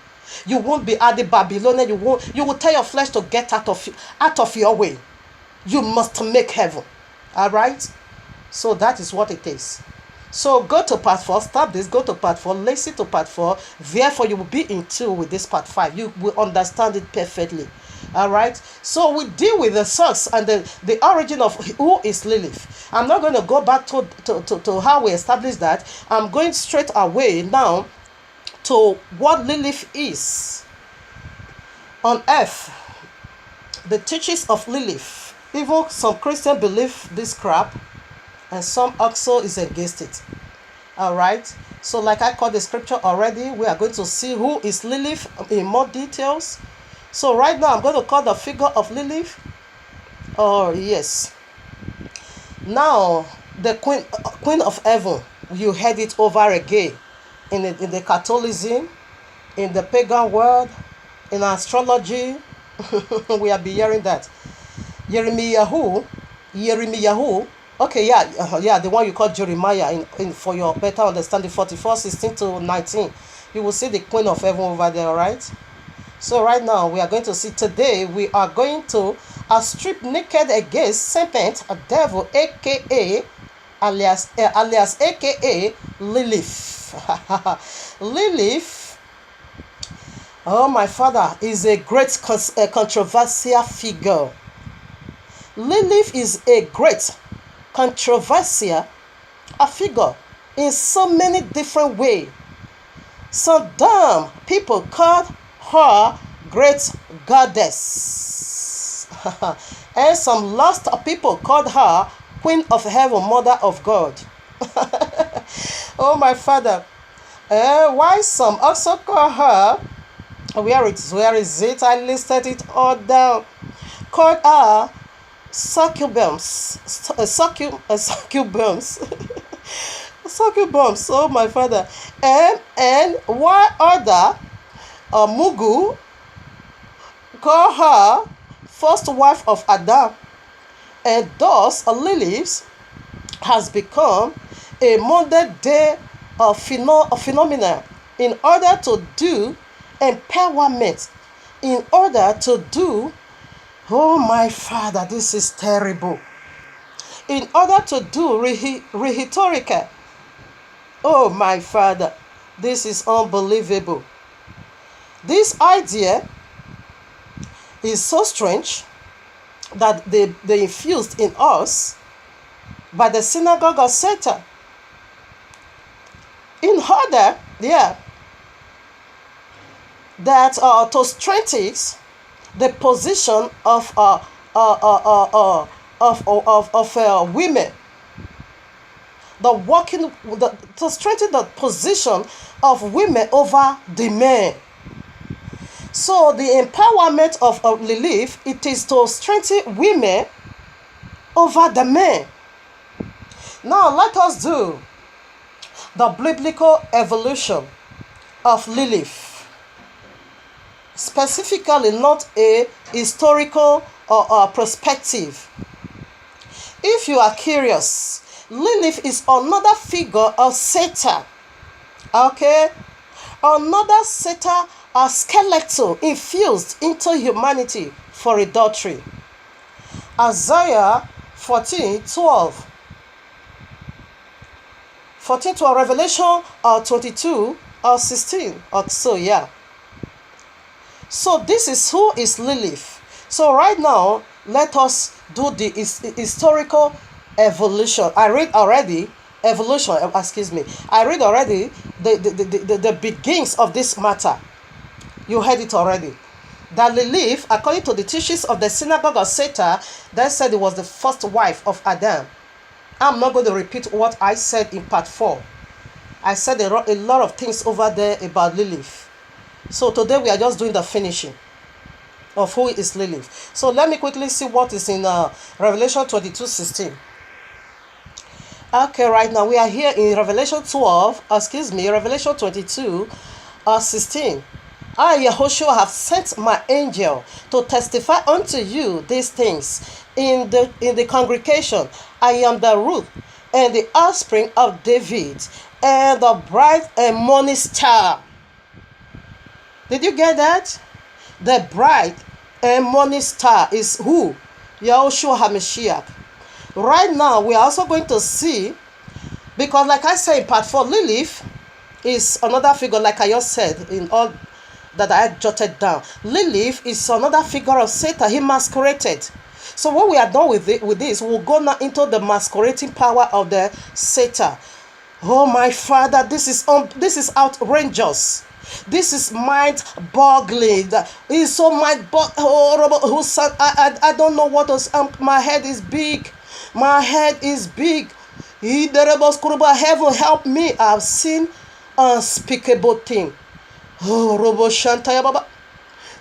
You won't be at the Babylonian. You will tell your flesh to get out of your way. You must make heaven. All right? So that is what it is. So go to part 4, stop this, go to part 4, listen to part 4. Therefore, you will be in tune with this part 5. You will understand it perfectly. All right. So we deal with the source and the origin of who is Lilith. I'm not going to go back to how we established that. I'm going straight away now to what Lilith is on earth. The teachings of Lilith. Even some Christians believe this crap, and some also is against it. All right. So like I called the scripture already, we are going to see who is Lilith in more details. So right now I'm going to call the figure of Lilith. Oh yes. Now the queen of heaven. You heard it over again in the Catholicism, in the pagan world, in astrology. We have been hearing that. Yirmiyahu. Okay, the one you call Jeremiah in for your better understanding, 44:16 to 19. You will see the queen of heaven over there, all right? So right now we are going to see, today we are going to strip naked against serpent, a devil, aka alias aka Lilith. Lilith, oh my father, is a great controversial figure. Lilith is a great controversial figure in so many different ways. Some dumb people called her great goddess. And some lost people called her queen of heaven, mother of God. Oh my father. Why some also call her, where is it? I listed it all down. Called her succubums. Succubums. Oh my father. And why other Mugu call her first wife of Adam, and thus Lilith has become a modern day phenomenon in order to do empowerment, in order to do, oh my father, this is terrible, in order to do rhetorical. Oh my father, this is unbelievable. This idea is so strange that they infused in us by the synagogue of Satan in order, that to strengthen the position of women, to strengthen the position of women over the men. So the empowerment of Lilith, it is to strengthen women over the men. Now let us do the biblical evolution of Lilith, specifically not a historical or perspective. If you are curious, Lilith is another figure of Satan. Okay? Another Satan, a skeleton infused into humanity for adultery. Isaiah 14:12. Revelation 22:16. So yeah. So this is who is Lilith. So right now, let us do the historical evolution. I read already evolution. I read already the beginnings of this matter. You heard it already. That Lilith, according to the teachings of the synagogue of Satan, they said it was the first wife of Adam. I'm not going to repeat what I said in part 4. I said a lot of things over there about Lilith. So today we are just doing the finishing of who is Lilith. So let me quickly see what is in Revelation 22:16. Okay, right now we are here in Revelation 22:16. I, Yahushua, have sent my angel to testify unto you these things in the congregation. I am the root and the offspring of David, and the bright and morning star. Did you get that? The bright and morning star is who? Yahushua HaMashiach. Right now, we are also going to see, because like I said in part 4, Lilith is another figure, like I just said in all that I jotted down. Lilith is another figure of Satan. He masqueraded. So when we are done with this, we'll go now into the masquerading power of the Satan. Oh my Father, this is outrageous. This is mind-boggling. It's so mind-boggling. I don't know what else. My head is big. My head is big. Heaven help me. I've seen unspeakable thing. Oh, Robo Shantaya Baba.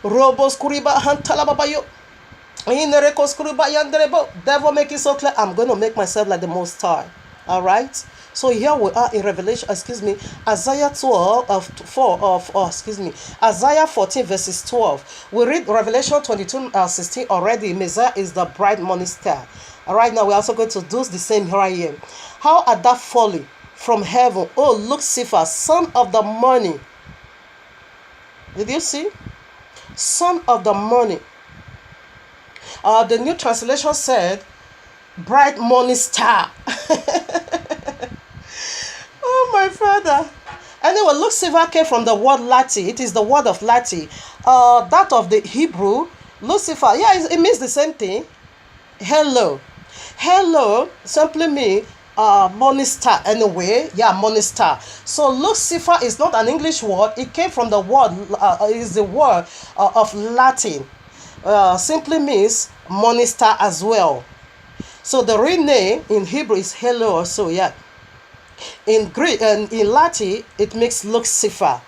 Robo Skuriba Hantala Baba yo. Devil make it so clear. I'm going to make myself like the Most High. All right. So here we are in Revelation. Isaiah 14 verses 12. We read Revelation 22:16 already. Messiah is the bright morning star. All right. Now we're also going to do the same here I am. How art thou fallen from heaven, O Lucifer, son of the morning? Did you see? Son of the morning. The New Translation said, bright morning star. Oh, my Father. Anyway, Lucifer came from the word Lati. It is the word of Lati. That of the Hebrew, Lucifer. Yeah, it means the same thing. Hello. Hello simply means morning star anyway. Yeah, morning star. So Lucifer is not an English word. It came from the word, is the word of Latin. Simply means morning star as well. So the real name in Hebrew is hello also, yeah. In Greek and in Latin, it makes Lucifer.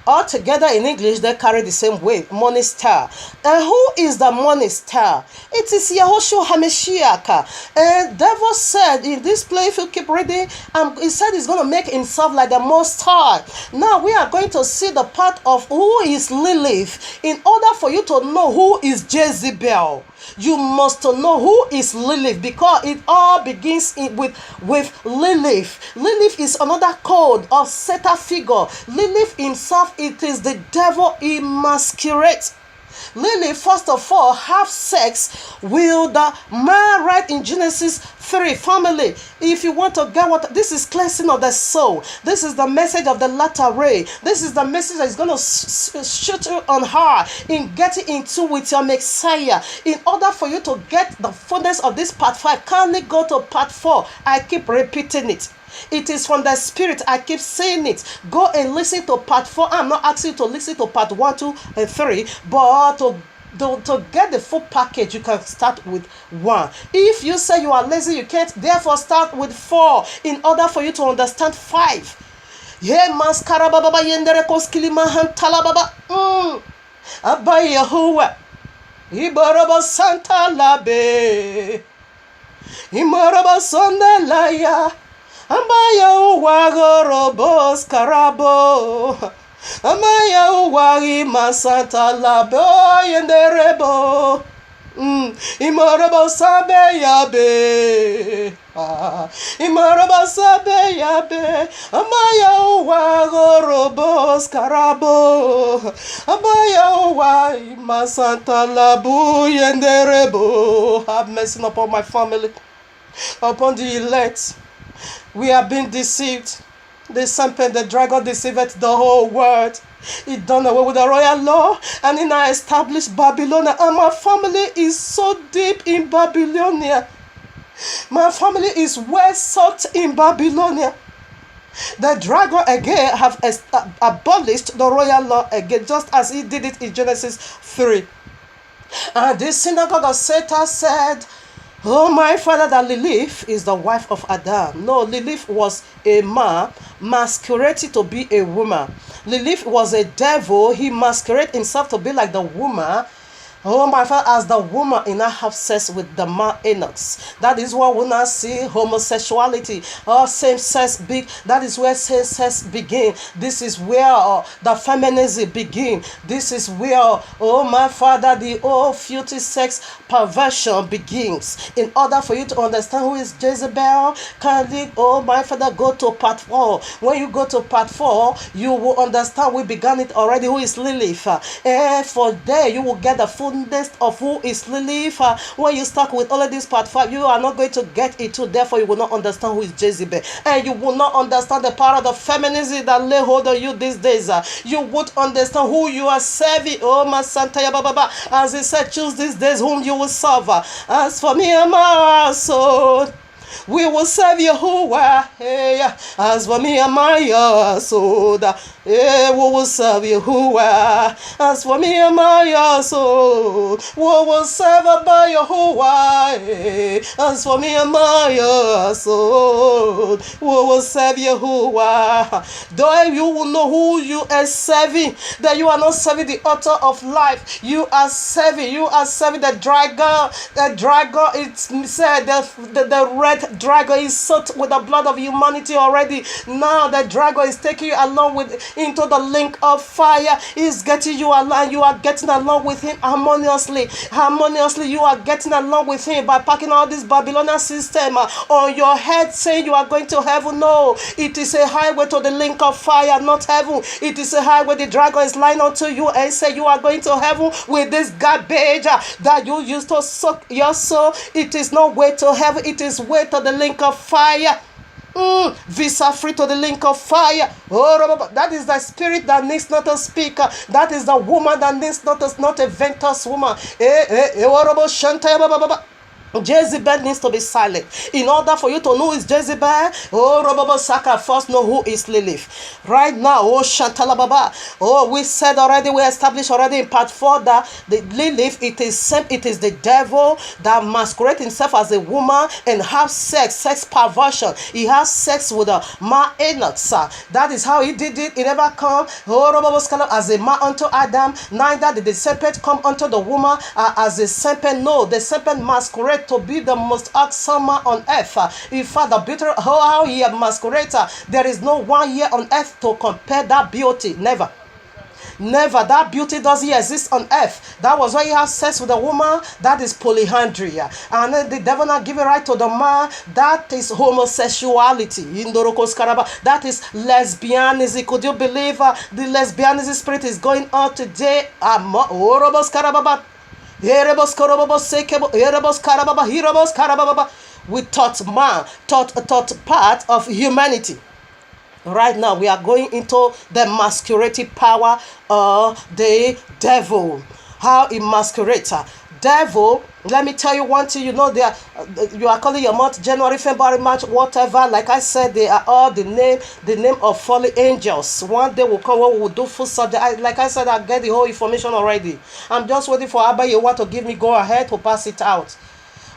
All together in English, they carry the same way, morning star. And who is the morning star? It is Yahushua HaMashiach. And devil said in this place, if you keep reading, he said he's going to make himself like the Most High. Now we are going to see the part of who is Lilith. In order for you to know who is Jezebel, you must know who is Lilith, because it all begins with Lilith. Lilith is another code of Satan figure. Lilith himself, it is the devil in masquerade. Lilith, first of all, have sex with the man right in Genesis 3. Family, if you want to get what, this is cleansing of the soul. This is the message of the latter ray. This is the message that is going to shoot you on hard in getting into with your Messiah. In order for you to get the fullness of this part 5, kindly go to part 4. I keep repeating it. It is from the spirit. I keep saying it. Go and listen to part 4. I'm not asking you to listen to part 1, 2, and 3, but to To get the full package, you can start with 1. If you say you are lazy, you can't therefore start with 4 in order for you to understand 5. Ye maskara baba yendere koskili mahan talababa. Abba Yahuwah. Ibaraba Santa Labe. Imaraba Sonda Laya. Amaya Uwagorobos Karabo. Amaya Uwagi Masanta Labo Yenderebo. Imaraba Sabe Yabe. Imaraba Sabe Yabe. Amaya Uwagorobos Karabo. Amaya Uwagi Masanta Labo Yenderebo. Have mercy upon my family, upon the elect. We have been deceived. The serpent, the dragon deceived the whole world. He done away with the royal law and he now established Babylonia. And my family is so deep in Babylonia. My family is well soaked in Babylonia. The dragon again have abolished the royal law again, just as he did it in Genesis 3. And the synagogue of Satan said, oh, my father, that Lilith is the wife of Adam. No, Lilith was a man masqueraded to be a woman. Lilith was a devil. He masqueraded himself to be like the woman. Oh, my father, as the woman in have sex with the man Enoch. That is why we now see homosexuality or same sex big. That is where same sex begin. This is where the feminism begin. This is where, oh my father, the old filthy sex perversion begins. In order for you to understand who is Jezebel, kindly, oh my father, go to part 4. When you go to part 4, you will understand we began it already. Who is Lilith? And for there, you will get the full of who is Lilith. When you start with all of this part 5, you are not going to get it too. Therefore, you will not understand who is Jezebel, and you will not understand the power of the feminism that lay hold on you these days. You would understand who you are serving. Oh, my Santa Baba, as he said, choose these days whom you will serve. As for me and my soul, we will serve Yahuwah. Hey, as for me and my soul, hey, we will serve Yahuwah. As for me and my soul, we will serve by Yahuwah. Hey, as for me and my soul, we will serve Yahuwah. Though you will know who you are serving, that you are not serving the author of life. You are serving the dragon. The dragon, it's said the red dragon is soaked with the blood of humanity already. Now the dragon is taking you along into the link of fire. He's getting you along. You are getting along with him harmoniously. You are getting along with him by packing all this Babylonian system on your head, saying you are going to heaven. No, it is a highway to the link of fire, not heaven. It is a highway the dragon is lying onto you and say you are going to heaven with this garbage that you used to suck your soul. It is no way to heaven. It is way to the link of fire. Visa free to the link of fire. Oh, that is the spirit that needs not a speaker. That is the woman that needs not a ventus woman. Jezebel needs to be silent. In order for you to know who is Jezebel, oh, Saka, first know who is Lilith. Right now, oh, Shantala Baba. Oh, we said already, we established already in part 4 that the Lilith, it is the devil that masquerades himself as a woman and have sex perversion. He has sex with a man Enoch. That is how he did it. He never come, oh, as a man unto Adam. Neither did the serpent come unto the woman as a serpent. No, the serpent masquerade to be the most awesome man on earth. In fact, the beauty, how he masquerades, there is no one here on earth to compare that beauty. Never. That beauty doesn't exist on earth. That was why he has sex with a woman. That is polyandry. And then the devil not giving right to the man. That is homosexuality. That is lesbianism. Could you believe the lesbianism spirit is going on today? We taught part of humanity. Right now we are going into the masquerade power of the devil. How he masquerades. devil, let me tell you one thing. You know, they are, you are calling your month January, February, March, whatever. Like I said, they are all the name of fallen angels. One day will come when we will do full subject. Like I said, I get the whole information already. I'm just waiting for Abba Yewa to give me go ahead to pass it out.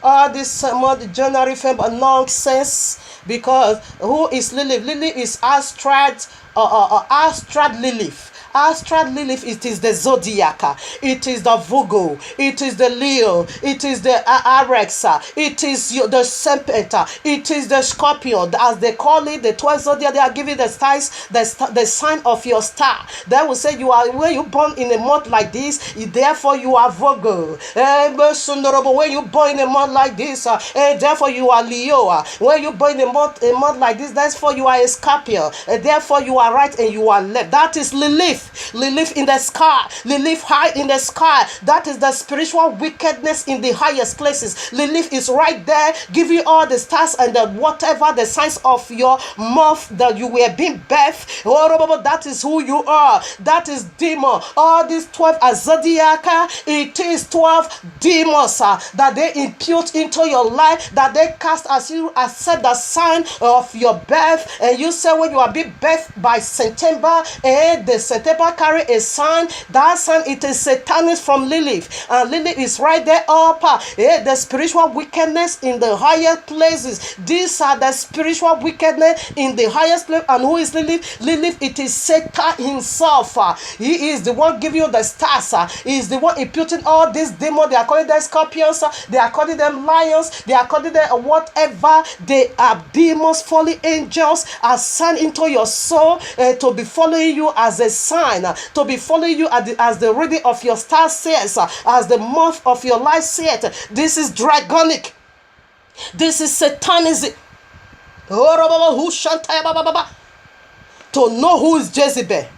All this month, January, February, nonsense. Because who is Lilith? Lilith is Astrid Lilith. Astral Lilith, it is the zodiac, it is the Virgo, it is the Leo, it is the Arexa, it is the serpent, it is the Scorpion, as they call it, the 12 zodiac. They are giving the stars, the sign of your star. They will say you are, when you born in a month like this, therefore you are Virgo. When you born in a month like this, therefore you are Leo. When you born in a month like this, therefore you are a Scorpio. Therefore you are right and you are left. That is Lilith. Lilith in the sky, Lilith high in the sky. That is the spiritual wickedness in the highest places. Lilith is right there, giving all the stars and the whatever the signs of your mouth that you were being birthed. Oh, that is who you are. That is demon. All these 12 are zodiac. It is 12 demons that they impute into your life, that they cast as you accept the sign of your birth. And you say when you are being birthed by September, the September carry a sign. That sign, it is satanic from Lilith, and Lilith is right there up. The spiritual wickedness in the higher places. These are the spiritual wickedness in the highest place. And who is Lilith? Lilith, it is Satan himself. He is the one giving you the stars. He is the one imputing all these demons. They are calling them scorpions. They are calling them lions. They are calling them whatever. They are demons, fallen angels, assigned into your soul to be following you as a sign, to be following you as the reading of your star says, as the month of your life says. This is dragonic. This is satanism. To know who is Jezebel,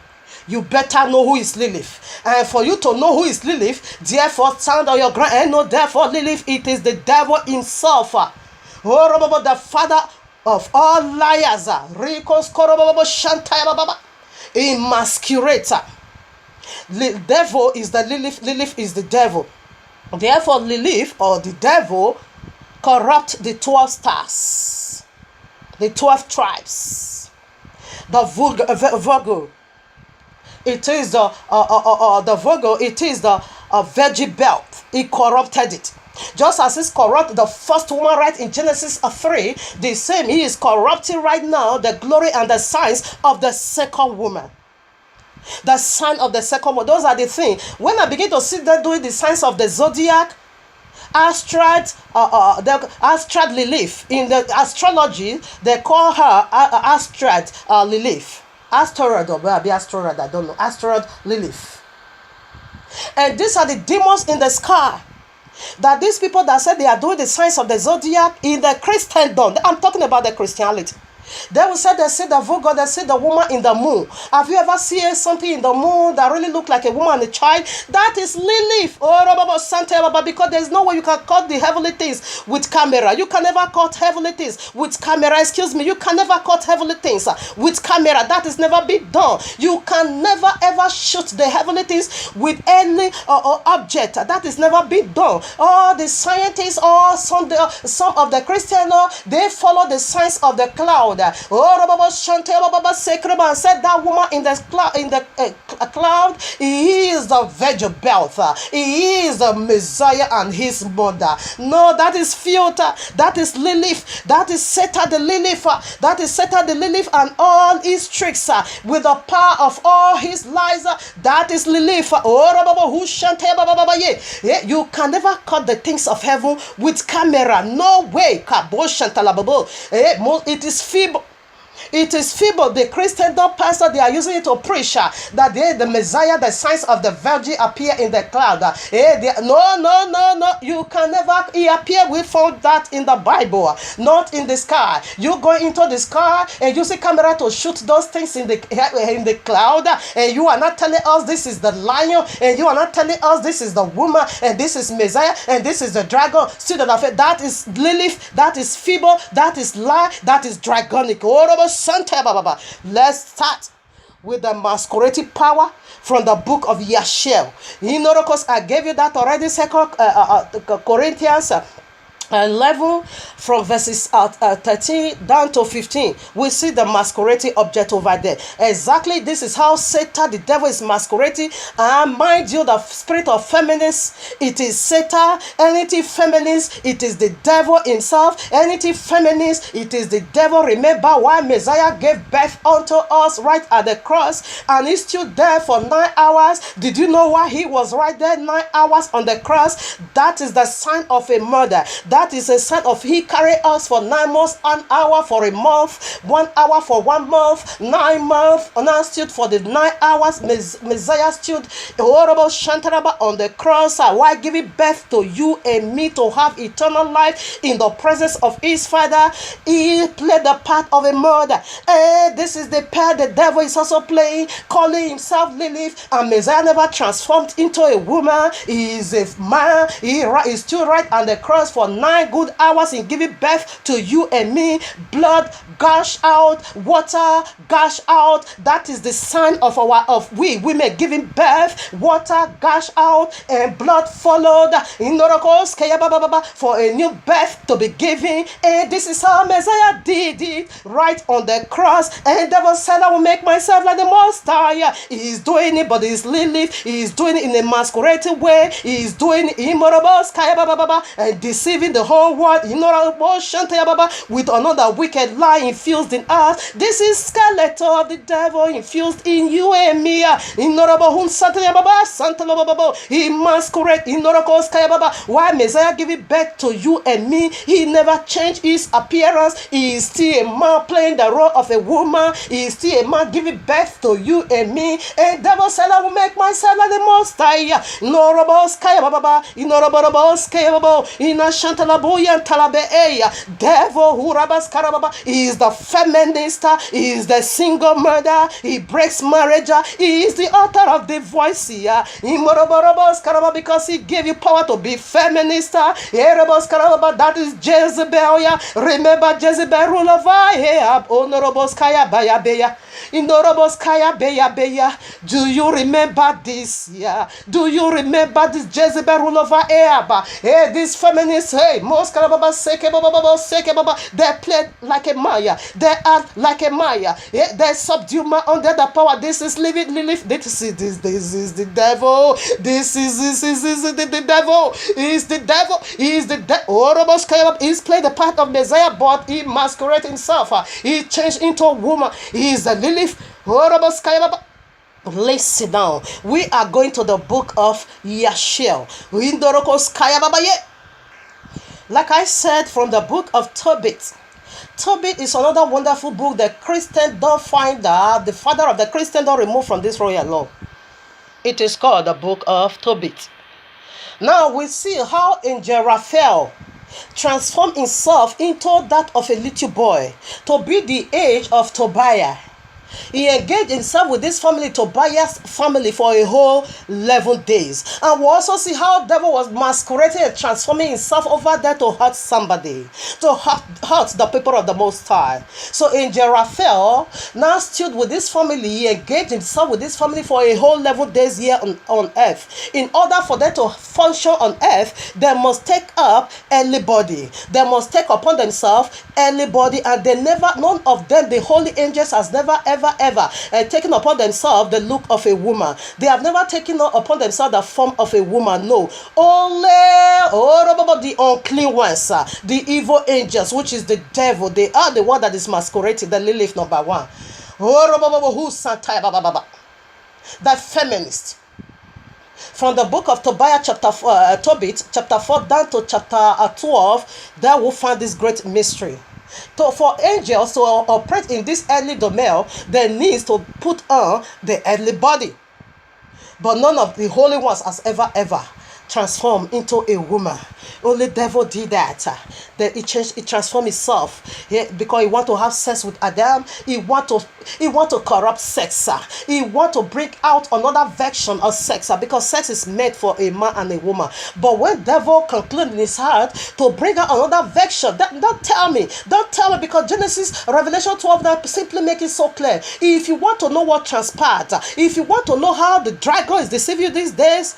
you better know who is Lilith. And for you to know who is Lilith, therefore stand on your ground and know, therefore Lilith, it is the devil himself. The father of all liars. Emasculator. The devil is the Lilith. Lilith is the devil. Therefore Lilith, or the devil, corrupt the 12 stars, the 12 tribes. The Virgo, it is the Virgo, it is the Virgin belt. He corrupted it. Just as he's corrupt the first woman right in Genesis 3, the same he is corrupting right now the glory and the signs of the second woman. The sign of the second woman. Those are the things. When I begin to sit there doing the signs of the zodiac, the Astrid Lilith, in the astrology, they call her Astrid Lilith. Asteroid, or maybe asteroid, I don't know. Asteroid Lilith. And these are the demons in the sky. That these people that said they are doing the signs of the zodiac in the Christendom, I'm talking about the Christianity. They will say they see the Virgo, they see the woman in the moon. Have you ever seen something in the moon that really look like a woman and a child? That is Lilith. Because there's no way you can cut the heavenly things with camera. You can never cut heavenly things with camera. Excuse me. You can never cut heavenly things with camera. That is never been done. You can never ever shoot the heavenly things with any object. That is never been done. All the scientists or some of the Christians, they follow the signs of the cloud. Said that woman in the cloud, he is the Virgin birth. He is the Messiah and his mother. No, that is filter. That is Lilith. That is Satan the Lilith. That is Satan the Lilith and all his tricks with the power of all his lies. That is Lilith. You can never cut the things of heaven with camera. No way. It is feeble. It is feeble. The Christendom pastor, they are using it to preach that the Messiah, the signs of the Virgin appear in the cloud. No. You can never appear. We found that in the Bible, not in the sky. You go into the sky and use a camera to shoot those things in the cloud, and you are not telling us this is the lion, and you are not telling us this is the woman, and this is Messiah, and this is the dragon. That is Lilith. That is feeble. That is lie. That is dragonic. Let's start. with the masquerading power from the book of Yashel. You know, because I gave you that already, Second Corinthians 11 from verses 13 down to 15. We see the masquerading object over there. Exactly, this is how Satan, the devil, is masquerading. And mind you, the spirit of feminist, it is Satan. Anything feminist, it is the devil himself. Anything feminist, it is the devil. Remember why Messiah gave birth unto us right at the cross, and he stood there for 9 hours. Did you know why he was right there 9 hours on the cross? That is the sign of a murder. That is a sign of he carried us for 9 months, an hour for a month, 1 hour for 1 month, 9 months, and I stood for the 9 hours. Messiah stood horrible Shantaraba on the cross. Why giving birth to you and me to have eternal life in the presence of his Father? He played the part of a murder. And this is the part the devil is also playing, calling himself Lilith. And Messiah never transformed into a woman. He is a man. He stood right on the cross for 9 good hours in giving birth to you and me. Blood gush out, water gush out. That is the sign of we women giving birth. Water gush out and blood followed in oracles for a new birth to be given. And this is how Messiah did it right on the cross. And the devil said, I will make myself like the Most High. He is doing it, but it's Lilith. He is doing it in a masquerading way. He is doing it and deceiving the whole world with another wicked lie infused in us. This is skeleton of the devil infused in you and me. He masquerade in why Messiah giving birth to you and me. He never changed his appearance. He is still a man playing the role of a woman. He is still a man giving birth to you and me. And devil said, I will make myself like the Most High. Devil who is the feminist, he is the single mother, he breaks marriage, he is the author of the voice here. Because he gave you power to be feminist. That is Jezebel. Remember Jezebel rule of Ahab. Do you remember this? Yeah. Do you remember this Jezebel rule over Ahab? Hey, this feminist, hey, they played like a Maya. They act like a Maya. Yeah, they subdue man under the power. This is Lilith. This is the devil. This is the devil. He's the devil. He's the devil. He's played the part of Messiah, but he masqueraded himself. He changed into a woman. He is the Lilith. Listen down. We are going to the book of Yashel. Like I said, from the book of Tobit. Tobit is another wonderful book the Christian don't find that the father of the Christian don't remove from this royal law. It is called the book of Tobit. Now we see how Angel Raphael transformed himself into that of a little boy to be the age of Tobiah. He engaged himself with this family, Tobiah's family, for a whole 11 days. And we also see how the devil was masquerading and transforming himself over there to hurt somebody, to hurt the people of the Most High. So Angel Raphael now stood with this family. He engaged himself with this family for a whole 11 days here on earth. In order for them to function on earth, they must take up early body. They must take upon themselves early body, and none of them, the holy angels, has never ever taken upon themselves the look of a woman. They have never taken upon themselves the form of a woman. No, only the unclean ones, the evil angels, which is the devil. They are the one that is masquerading, the Lilith number 1. That feminist. From the book of Tobiah, Tobit, chapter 4 down to chapter 12, there will find this great mystery. So for angels to operate in this earthly domain, they need to put on the earthly body. But none of the holy ones has ever transformed into a woman. Only devil did that. Then it transformed itself. Yeah, because he want to have sex with Adam. He want to corrupt sex. He want to bring out another version of sex, because sex is made for a man and a woman. But when devil concluded in his heart to bring out another version, don't tell me, because Genesis, Revelation 12 that simply make it so clear. If you want to know what transpired, if you want to know how the dragon is deceiving you these days,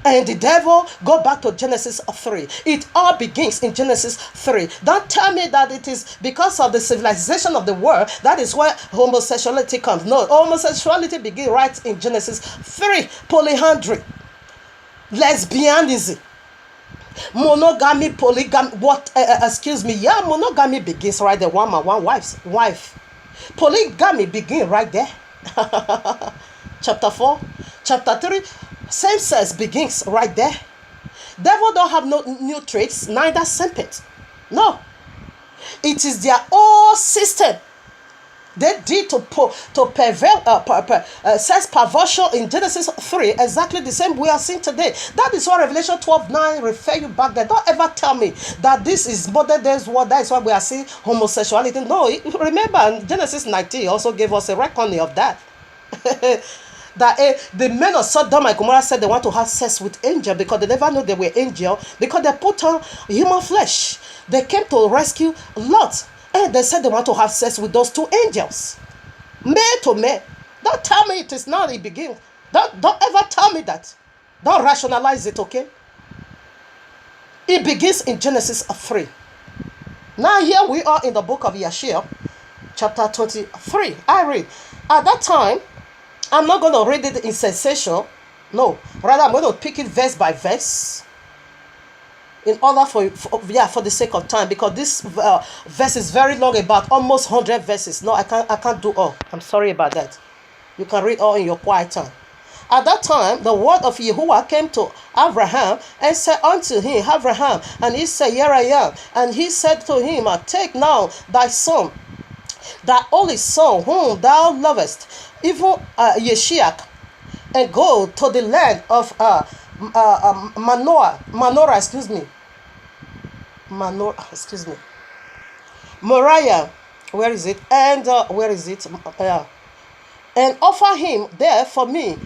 and the devil, go back to Genesis 3. It all begins in Genesis 3. Don't tell me that it is because of the civilization of the world that is where homosexuality comes. No, homosexuality begins right in Genesis 3. Polyandry, lesbianism, monogamy, polygamy. Monogamy begins right there. One man, one wife. Polygamy begins right there. Chapter 4, chapter 3. Same sex begins right there. Devil don't have no new traits, neither serpent. No. It is their old system. They did to pervert sex perversion in Genesis 3, exactly the same we are seeing today. That is why Revelation 12:9 refer you back there. Don't ever tell me that this is modern days what that is why we are seeing homosexuality. No, remember Genesis 19 also gave us a reckoning of that. That the men of Sodom and Gomorrah said they want to have sex with angels because they never knew they were angels, because they put on human flesh. They came to rescue Lot, and they said they want to have sex with those two angels, male to male. Don't tell me it is not it begins. Don't ever tell me that. Don't rationalize it, okay? It begins in Genesis 3. Now here we are in the book of Yeshua, chapter 23. I read, at that time, I'm not going to read it in succession. No, rather I'm going to pick it verse by verse, in order for the sake of time, because this verse is very long, about almost 100 verses. No, I can't do all. I'm sorry about that. You can read all in your quiet time. At that time, the word of Yahuwah came to Abraham and said unto him, Abraham, and he said, Here I am. And he said to him, Take now thy son, thy only son, whom thou lovest, even Yeshua, and go to the land of Moriah. Where is it? And where is it? And offer him there for me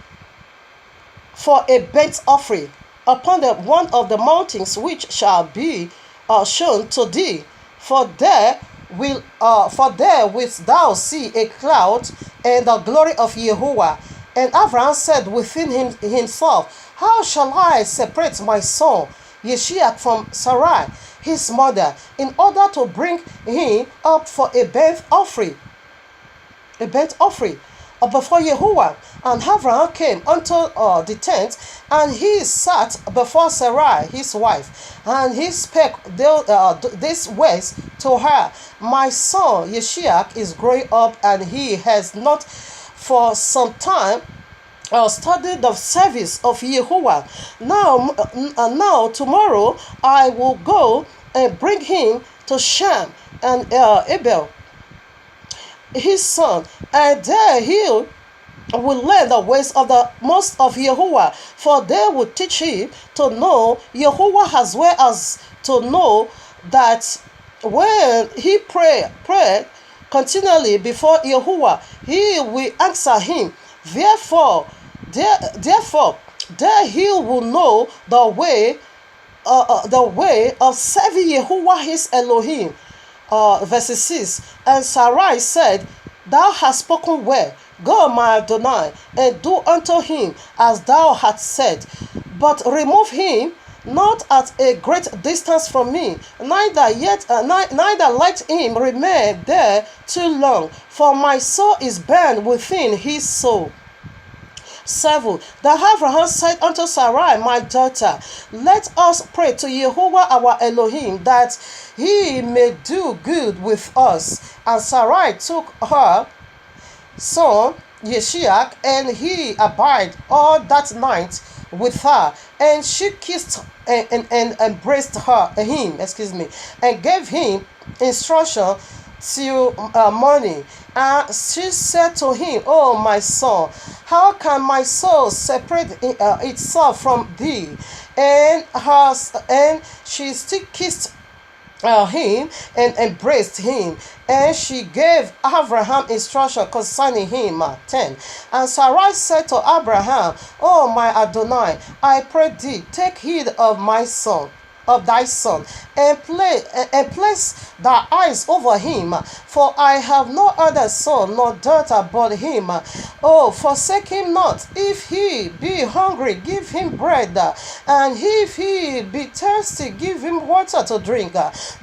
for a burnt offering upon one of the mountains which shall be shown to thee. For there wilt thou see a cloud and the glory of Yahuwah. And Abraham said within himself, How shall I separate my son Yeshua from Sarai, his mother, in order to bring him up for a burnt offering? A burnt offering before Yahuwah. And Abraham came unto the tent, and he sat before Sarai, his wife, and he spake this words to her, My son Yeshua is growing up, and he has not for some time studied the service of Yahuwah. Now tomorrow I will go and bring him to Shem and Abel, his son, and there he will learn the ways of the most of Yahuwah, for they will teach him to know Yahuwah, as well as to know that when he prayed continually before Yahuwah, he will answer him. Therefore, there he will know the way of serving Yahuwah his Elohim. Verse 6. And Sarai said, Thou hast spoken well. Go, my Adonai, and do unto him as thou hast said. But remove him not at a great distance from me, neither let him remain there too long, for my soul is burned within his soul. 7. The Abraham said unto Sarai, My daughter, let us pray to Yahuwah our Elohim, that he may do good with us. And Sarai took her son Yeshua, and he abide all that night with her, and she kissed and embraced him, and gave him instruction till morning. And she said to him, Oh my son, how can my soul separate itself from thee? and she still kissed him and embraced him, and she gave Abraham instruction concerning him. 10. And Sarai said to Abraham, "Oh my Adonai, I pray thee, take heed of my son, of thy son, and place thy eyes over him, for I have no other son nor daughter but him. Oh, forsake him not. If he be hungry, give him bread, and if he be thirsty, give him water to drink.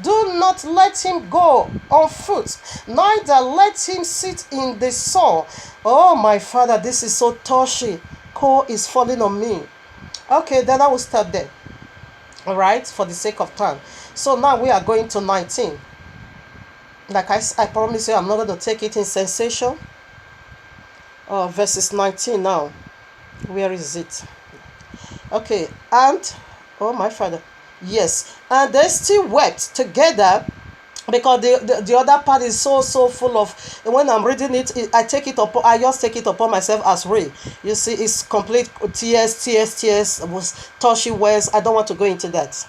Do not let him go on foot, neither let him sit in the sun." Oh my father, this is so touchy. Coal is falling on me. Okay, then I will stop there. All right, for the sake of time. So now we are going to 19. Like I promise you, I'm not going to take it in sensation. Verses 19 now. Where is it? Okay, and oh my father, yes, and they still wept together, because the other part is so full of, when I'm reading it, I just take it upon myself as real. You see, it's complete tears, was touchy words. I don't want to go into that.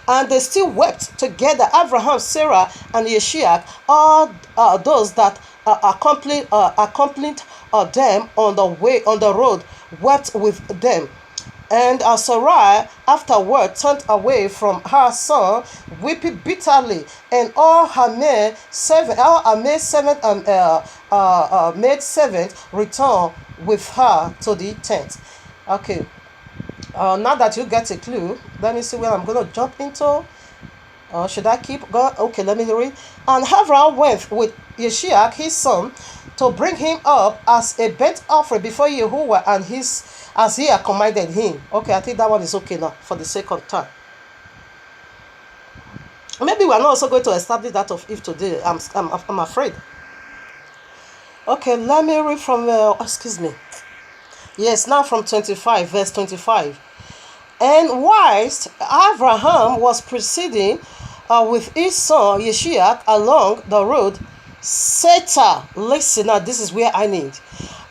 And they still wept together, Abraham, Sarah, and Yeshua, all those that accompanied them on the road, wept with them. And Sarai afterward turned away from her son, weeping bitterly, and all her maid servant returned with her to the tent. Okay. Now that you get a clue, let me see where I'm going to jump into. Should I keep going? Okay, let me read. And Abraham went with Yeshua, his son, to bring him up as a burnt offering before Yahuwah, and as he had commanded him. Okay, I think that one is okay now for the sake of time. Maybe we are not also going to establish that of if today. I'm afraid. Okay, let me read from excuse me. Yes, now from 25, verse 25. And whilst Abraham was proceeding with his son Yeshua along the road, Satan, listen now, this is where I need.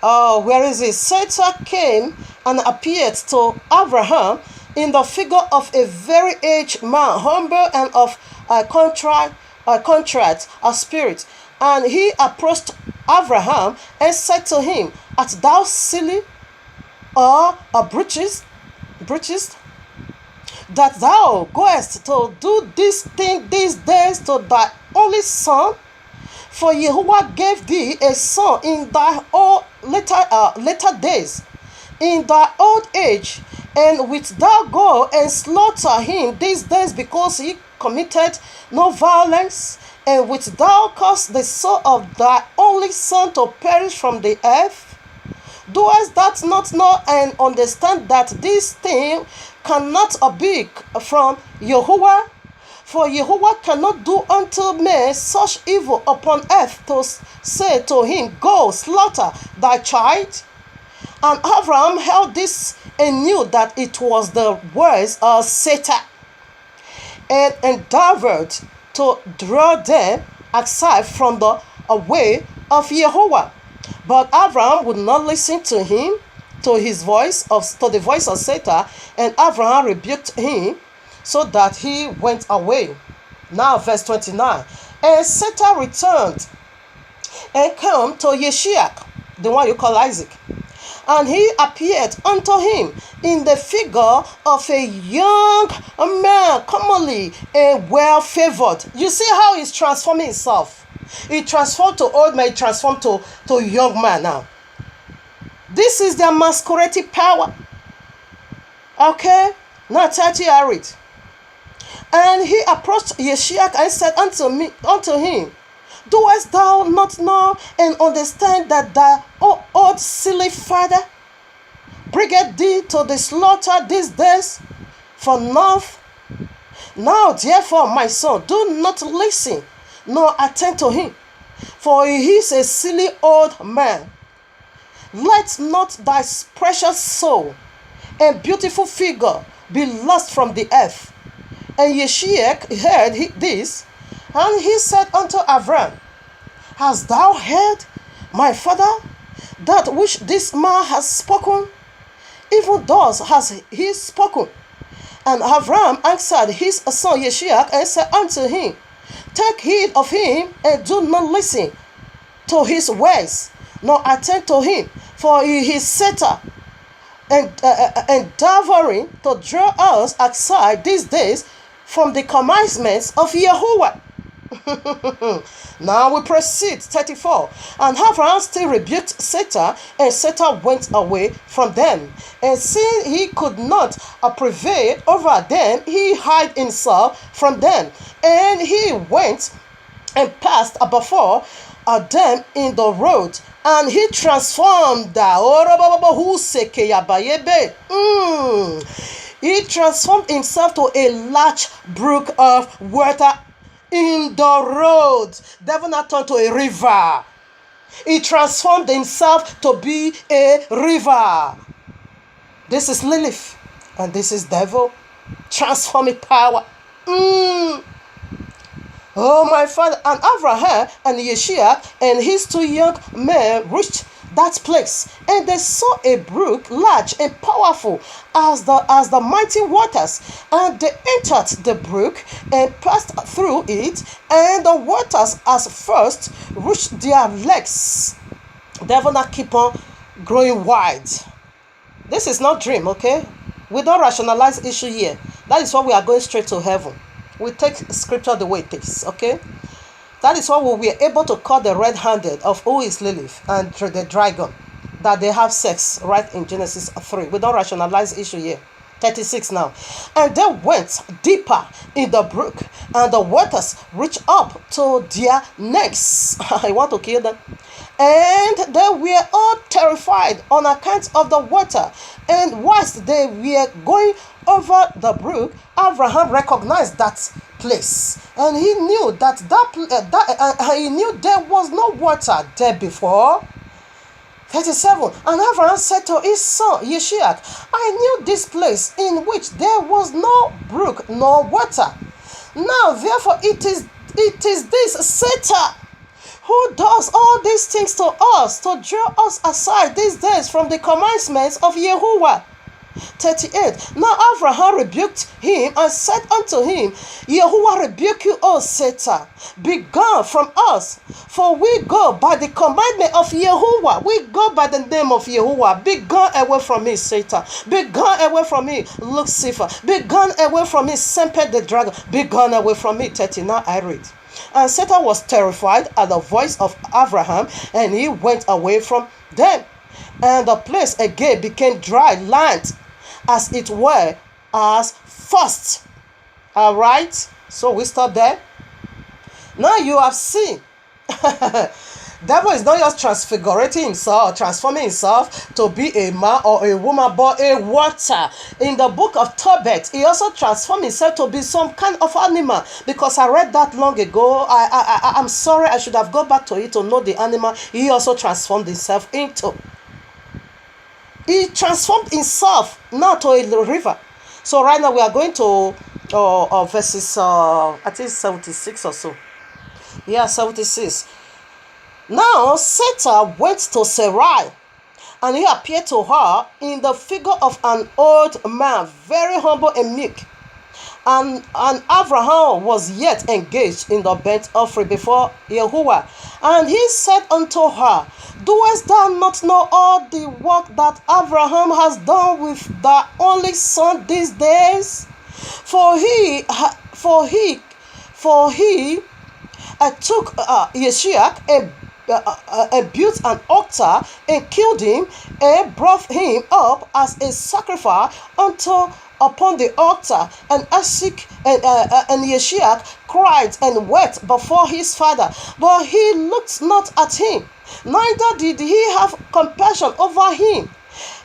Where is it? Satan came and appeared to Abraham in the figure of a very aged man, humble and of a contrite spirit. And he approached Abraham and said to him, "Art thou silly, or breeches, that thou goest to do this thing these days to thy only son? For Yahuwah gave thee a son in thy later days, in thy old age, and wilt thou go and slaughter him these days because he committed no violence? And wilt thou cause the soul of thy only son to perish from the earth? Doest thou not know and understand that this thing cannot be from Yahuwah? For Yahuwah cannot do unto me such evil upon earth to say to him, Go, slaughter thy child." And Abraham held this and knew that it was the words of Satan, and endeavored to draw them aside from the way of Yahuwah. But Abraham would not listen to him, to the voice of Satan, and Abraham rebuked him, so that he went away. Now verse 29. And Satan returned and came to Yeshua, the one you call Isaac. And he appeared unto him in the figure of a young man, commonly and well favored. You see how he's transforming himself. He transformed to old man, he transformed to young man now. This is their masquerading power. Okay? Now 30 I read. And he approached Yeshua and said unto him, Doest thou not know and understand that thy old silly father bringeth thee to the slaughter these days for naught? Now therefore, my son, do not listen nor attend to him, for he is a silly old man. Let not thy precious soul and beautiful figure be lost from the earth. And Yeshua heard this, and he said unto Abraham, Hast thou heard, my father, that which this man has spoken? Even thus has he spoken. And Abraham answered his son Yeshua and said unto him, Take heed of him, and do not listen to his words, nor attend to him, for he is Satan, and endeavoring to draw us aside these days from the commandments of Yahuwah. Now we proceed. 34. And Abraham still rebuked Satan, and Satan went away from them. And seeing he could not prevail over them, he hid himself from them. And he went and passed before them in the road, and he transformed he transformed himself to a large brook of water in the road. Devil not turned to a river. He transformed himself to be a river. This is Lilith, and this is devil transforming power. Oh, my father. And Abraham and Yeshua and his two young men reached that place, and they saw a brook large and powerful as the mighty waters, and they entered the brook and passed through it, and the waters as first reached their legs. They will not keep on growing wide. This is not dream, okay? We don't rationalize issue here. That is why we are going straight to heaven. We take scripture the way it is, okay? That is why we were able to call the red-handed of who is Lilith and the dragon, that they have sex right in Genesis 3. We don't rationalize issue here. 36 now. And they went deeper in the brook, and the waters reached up to their necks. I want to kill them. And they were all terrified on account of the water. And whilst they were going over the brook, Abraham recognized that place, and he knew he knew there was no water there before. 37. And Abraham said to his son Yeshua, I knew this place in which there was no brook nor water. Now therefore it is this Satan who does all these things to us, to draw us aside these days from the commandments of Yahuwah. 38. Now Abraham rebuked him and said unto him, Yahuwah rebuke you, O Satan. Be gone from us, for we go by the commandment of Yahuwah. We go by the name of Yahuwah. Be gone away from me, Satan. Be gone away from me, Lucifer. Be gone away from me, Semper the dragon. Be gone away from me. 30. Now I read. And Satan was terrified at the voice of Abraham, and he went away from them. And the place again became dry land, as it were as first. All right, so we stop there. Now you have seen devil is not just transfigurating himself, transforming himself to be a man or a woman, but a water. In the book of Tobit, he also transformed himself to be some kind of animal, because I read that long ago. I'm sorry, I should have gone back to it to know the animal he also transformed himself into. He transformed himself now to a river. So right now we are going to verses, I think 76 or so. Yeah, 76. Now Satan went to Sarai, and he appeared to her in the figure of an old man, very humble and meek. And Abraham was yet engaged in the burnt offering before Yahuwah. And he said unto her, Doest thou not know all the work that Abraham has done with thy only son these days? For he took Yeshua and built an altar and killed him and brought him up as a sacrifice upon the altar. And Isaac and Yeshua cried and wept before his father, but he looked not at him, neither did he have compassion over him.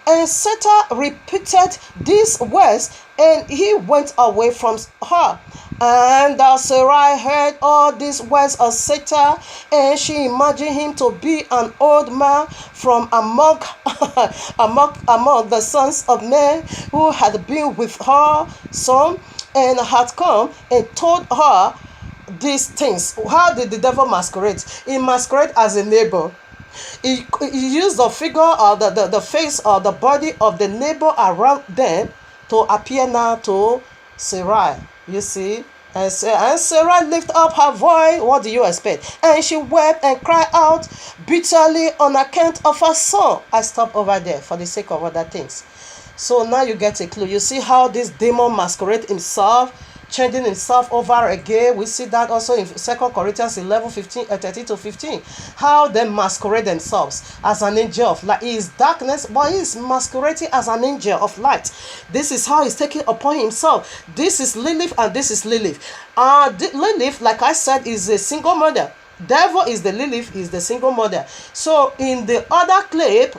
And Satan repeated these words, and he went away from her. And Sarai heard all these words of Satan, and she imagined him to be an old man from among the sons of men who had been with her son, and had come and told her these things. How did the devil masquerade? He masqueraded as a neighbor. He used the figure or the face or the body of the neighbor around them to appear now to Sarai, you see. And Sarah lifted up her voice. What do you expect? And she wept and cried out bitterly on account of her son. I stop over there for the sake of other things. So now you get a clue. You see how this demon masquerade himself, changing himself over again. We see that also in 2 Corinthians 11, 13 to 15. How they masquerade themselves as an angel of light. He is darkness, but he is masquerading as an angel of light. This is how he's taking upon himself. This is Lilith and this is Lilith. Lilith, like I said, is a single mother. Devil is the Lilith, is the single mother. So in the other clip,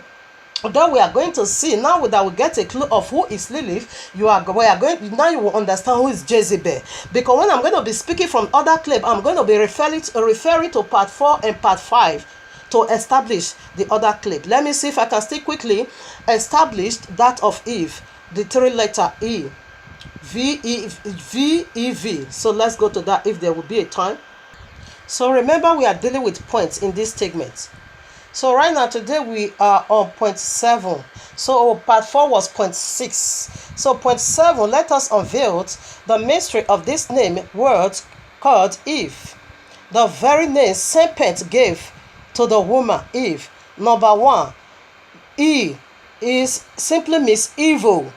that we are going to see now that we get a clue of who is Lilith, you will understand who is Jezebel. Because when I'm going to be speaking from other clip, I'm going to be referring to part 4 and part 5 to establish the other clip. Let me see if I can still quickly establish that of Eve, the 3-letter E, V-E-V. So let's go to that if there will be a time. So remember, we are dealing with points in this segment. So right now, today we are on point 7. So part 4 was point 6. So point 7, let us unveil the mystery of this name word called Eve. The very name serpent gave to the woman Eve. Number 1, E is simply means evil.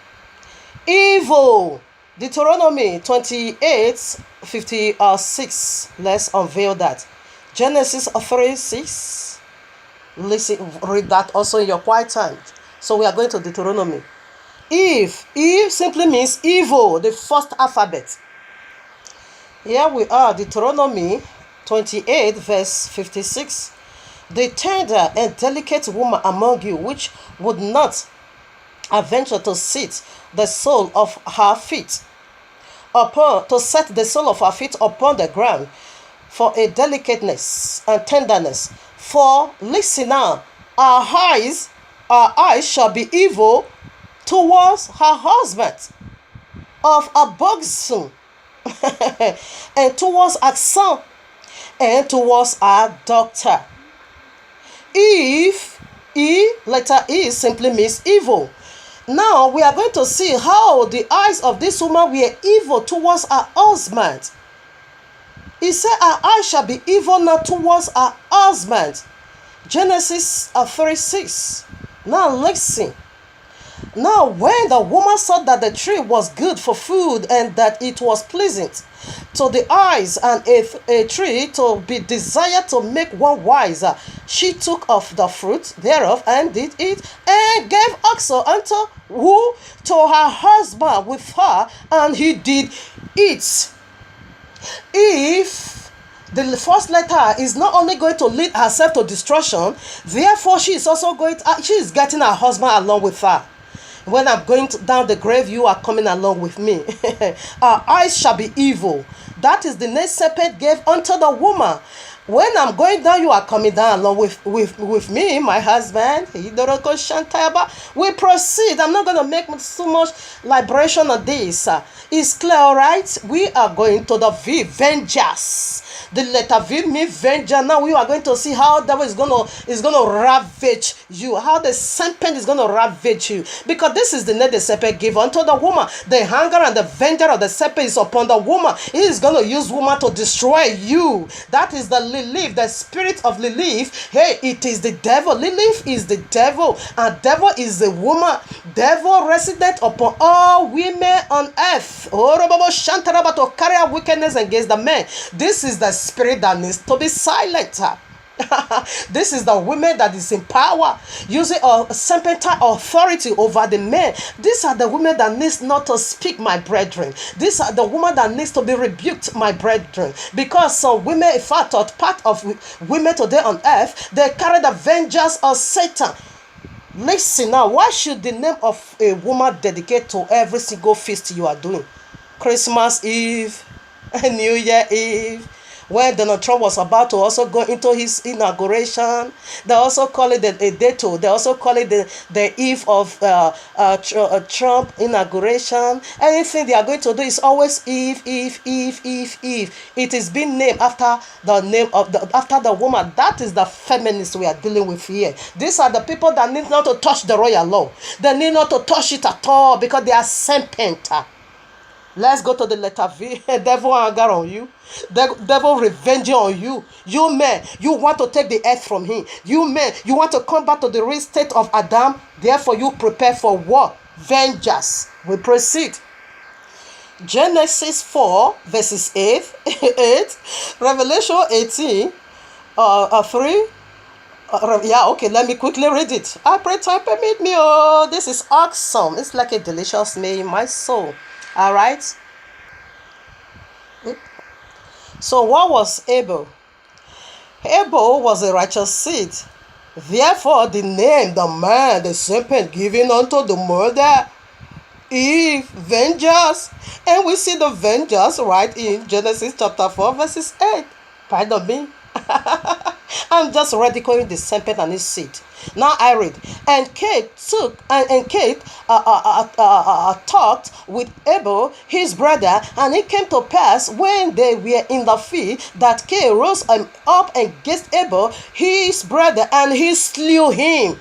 Evil. Deuteronomy 28:56. Let's unveil that. Genesis 3:6. Listen, read that also in your quiet time. So we are going to Deuteronomy. Eve simply means evil, the first alphabet. Here we are, Deuteronomy 28 verse 56. The tender and delicate woman among you, which would not adventure to sit the sole of her feet to set the sole of her feet upon the ground, for a delicateness and tenderness. For listen now, our eyes shall be evil towards her husband of a bosom, and towards her son, and towards her daughter. Eve, letter E simply means evil. Now we are going to see how the eyes of this woman were evil towards her husband. He said, her eyes shall be evil now towards her husband. Genesis 3:6. Now listen. Now when the woman saw that the tree was good for food, and that it was pleasant to the eyes, and a tree to be desired to make one wiser, she took of the fruit thereof and did eat, and gave also unto who? To her husband with her, and he did eat. If the first letter is not only going to lead herself to destruction, therefore she is getting her husband along with her. When I'm going down the grave, you are coming along with me. Our eyes shall be evil. That is the name serpent gave unto the woman. When I'm going down, you are coming down along with me, my husband. We proceed. I'm not going to make so much liberation on this. It's clear, all right? We are going to the V, vengeance. The letter V means vengeance. Now we are going to see how the devil is going to ravage you. How the serpent is going to ravage you. Because this is the name the serpent gave unto the woman. The hunger and the vengeance of the serpent is upon the woman. He is going to use woman to destroy you. That is the Lilith, the spirit of Lilith. Hey, it is the devil. Lilith is the devil, and devil is the woman. Devil resident upon all women on earth. To carry out wickedness against the men. This is the spirit that needs to be silent. This is the women that is in power, using a serpentine authority over the men. These are the women that needs not to speak, my brethren. These are the women that needs to be rebuked, my brethren. Because some women, in fact, part of women today on earth, they carry the vengeance of Satan. Listen now, why should the name of a woman dedicate to every single feast you are doing? Christmas Eve, New Year Eve. When Donald Trump was about to also go into his inauguration, they also call it a day to. They also call it the eve of Trump inauguration. Anything they are going to do is always Eve. It is being named after the name of after the woman. That is the feminists we are dealing with here. These are the people that need not to touch the royal law. They need not to touch it at all because they are serpent. Let's go to the letter V. Devil anger on you. Devil revenge on you. You men, you want to take the earth from him. You men, you want to come back to the real state of Adam. Therefore, you prepare for war. Vengeance. We proceed. Genesis 4, verses 8. 8. Revelation 18, 3. Okay, let me quickly read it. I pray time permit me. Oh, this is awesome. It's like a delicious meal in my soul. All right. So what was Abel? Abel was a righteous seed. Therefore, the name, the man, the serpent given unto the mother, Eve, vengeance. And we see the vengeance right in Genesis chapter 4, verses 8. Pardon me. I'm just ridiculing the serpent and his seed. Now I read, and Kate talked with Abel his brother, and it came to pass when they were in the field that Cain rose up against Abel his brother, and he slew him.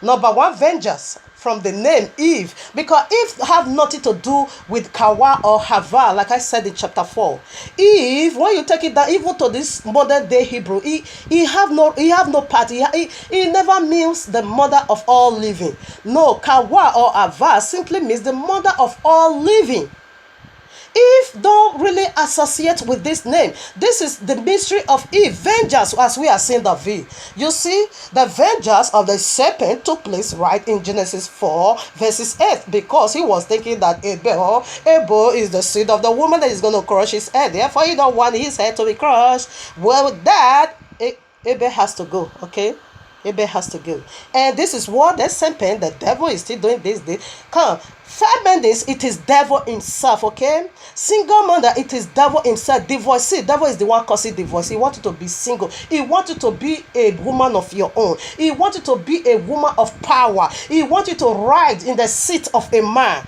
Number one, vengeance from the name Eve, because Eve have nothing to do with Kawa or Hava, like I said in chapter 4. Eve, when you take it down, even to this modern day Hebrew, he have no part. He never means the mother of all living. No, Kawa or Hava simply means the mother of all living. Eve don't really associate with this name. This is the mystery of Eve, vengeance, as we are seeing the V. You see, the vengeance of the serpent took place right in Genesis 4, verses 8, because he was thinking that Abel is the seed of the woman that is going to crush his head. Therefore, he don't want his head to be crushed. Well, with that, Abel has to go, okay? Abel has to go. And this is what the serpent, the devil, is still doing this day. Come, feminist, it is devil himself, okay? Single mother, it is devil himself. Divorcee, devil is the one causing divorce. He wants you to be single. He wants you to be a woman of your own. He wants you to be a woman of power. He wants you to ride in the seat of a man.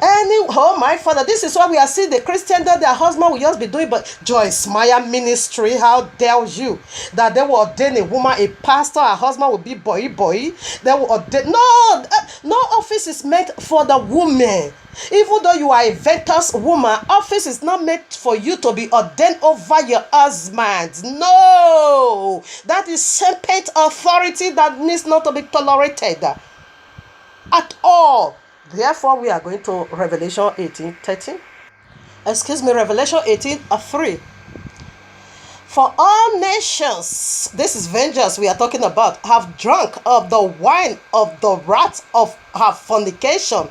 Oh my Father, this is why we are seeing the Christian that their husband will just be doing, but Joyce Meyer ministry, how dare you that they will ordain a woman a pastor, her husband will be boy. They will ordain. No office is meant for the woman. Even though you are a virtuous woman, office is not meant for you to be ordained over your husband. No, that is serpent authority that needs not to be tolerated at all. Therefore, we are going to Revelation 18:13. Revelation 18:3. For all nations, this is vengeance we are talking about, have drunk of the wine of the wrath of her fornication.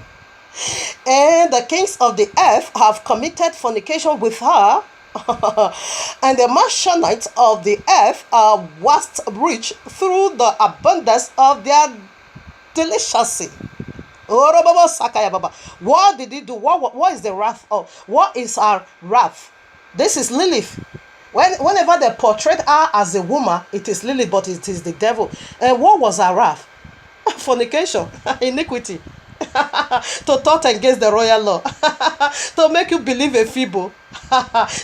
And the kings of the earth have committed fornication with her. And the merchants of the earth are waxed rich through the abundance of their delicacy. What did he do? What is the wrath of? What is our wrath? This is Lilith. Whenever they portray her as a woman, it is Lilith, but it is the devil. And what was our wrath? Fornication, iniquity. To thought against the royal law. To make you believe a feeble.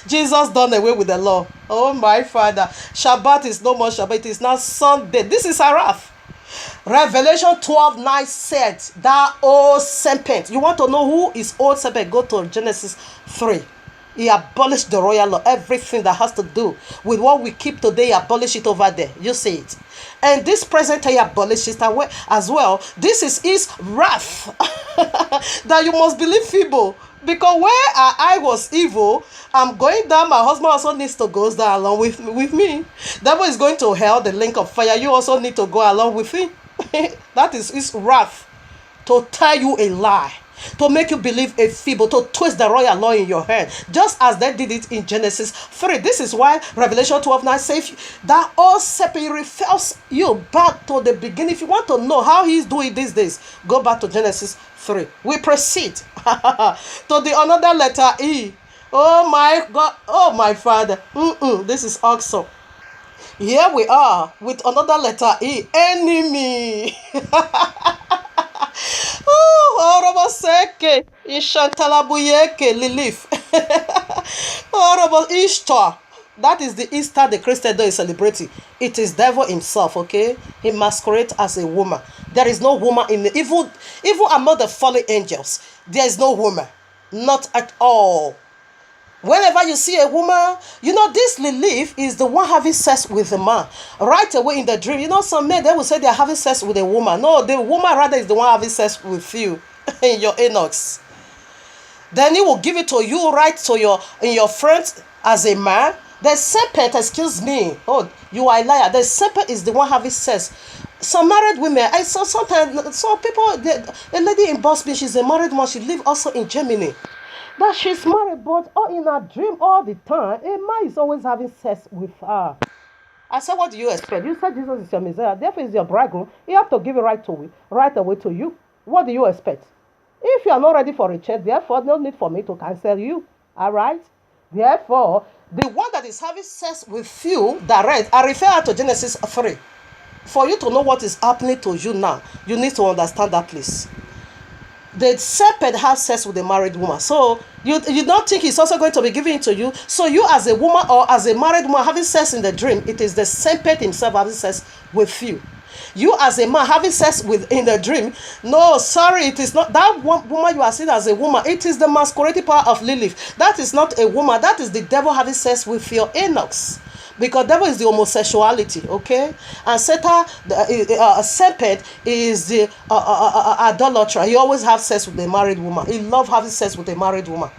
Jesus done away with the law. Oh my Father. Shabbat is no more Shabbat. It is now Sunday. This is our wrath. Revelation 12:9 said, that old serpent. You want to know who is old serpent? Go to Genesis 3. He abolished the royal law. Everything that has to do with what we keep today, he abolished it over there. You see it. And this present he abolished it as well. This is his wrath. That you must believe feeble. Because where I was evil, I'm going down. My husband also needs to go down along with me. Devil is going to hell, the lake of fire. You also need to go along with him. That is his wrath. To tell you a lie. To make you believe a feeble. To twist the royal law in your hand. Just as they did it in Genesis 3. This is why Revelation 12:9 says that all serpent refers you back to the beginning. If you want to know how he's doing these days, go back to Genesis 3. We proceed to the another letter E. Oh my God. Oh my Father. This is awesome. Here we are with another letter E. Enemy. Oroboseke. Ishantalabuyeke Lilith. Ishtar. That is the Easter the Christian is celebrating. It is devil himself, okay? He masquerades as a woman. There is no woman in the even among the fallen angels. There is no woman. Not at all. Whenever you see a woman, this Lilith is the one having sex with a man. Right away in the dream, some men, they will say they are having sex with a woman. No, the woman rather is the one having sex with you in your enox. Then he will give it to you right to in your friends as a man. The serpent, excuse me. Oh, you are a liar. The serpent is the one having sex. Some married women, I saw sometimes, some people, a lady in Boston, she's a married woman, she lives also in Germany. That she's married, but in her dream all the time, a man is always having sex with her. I said, what do you expect? You said Jesus is your Messiah, therefore is your bridegroom. He have to give it right away to you. What do you expect? If you are not ready for a church, therefore, no need for me to cancel you. All right? Therefore, the one that is having sex with you, direct, I refer to Genesis 3. For you to know what is happening to you now, you need to understand that place. The serpent has sex with a married woman. So you don't think he's also going to be giving it to you. So you as a woman or as a married woman having sex in the dream, it is the serpent himself having sex with you. You as a man having sex in the dream, no, sorry, it is not that woman you are seeing as a woman. It is the masquerading power of Lilith. That is not a woman. That is the devil having sex with your enox. Because devil is the homosexuality, okay? And Satan, serpent, is the idolater. He always have sex with a married woman. He love having sex with a married woman.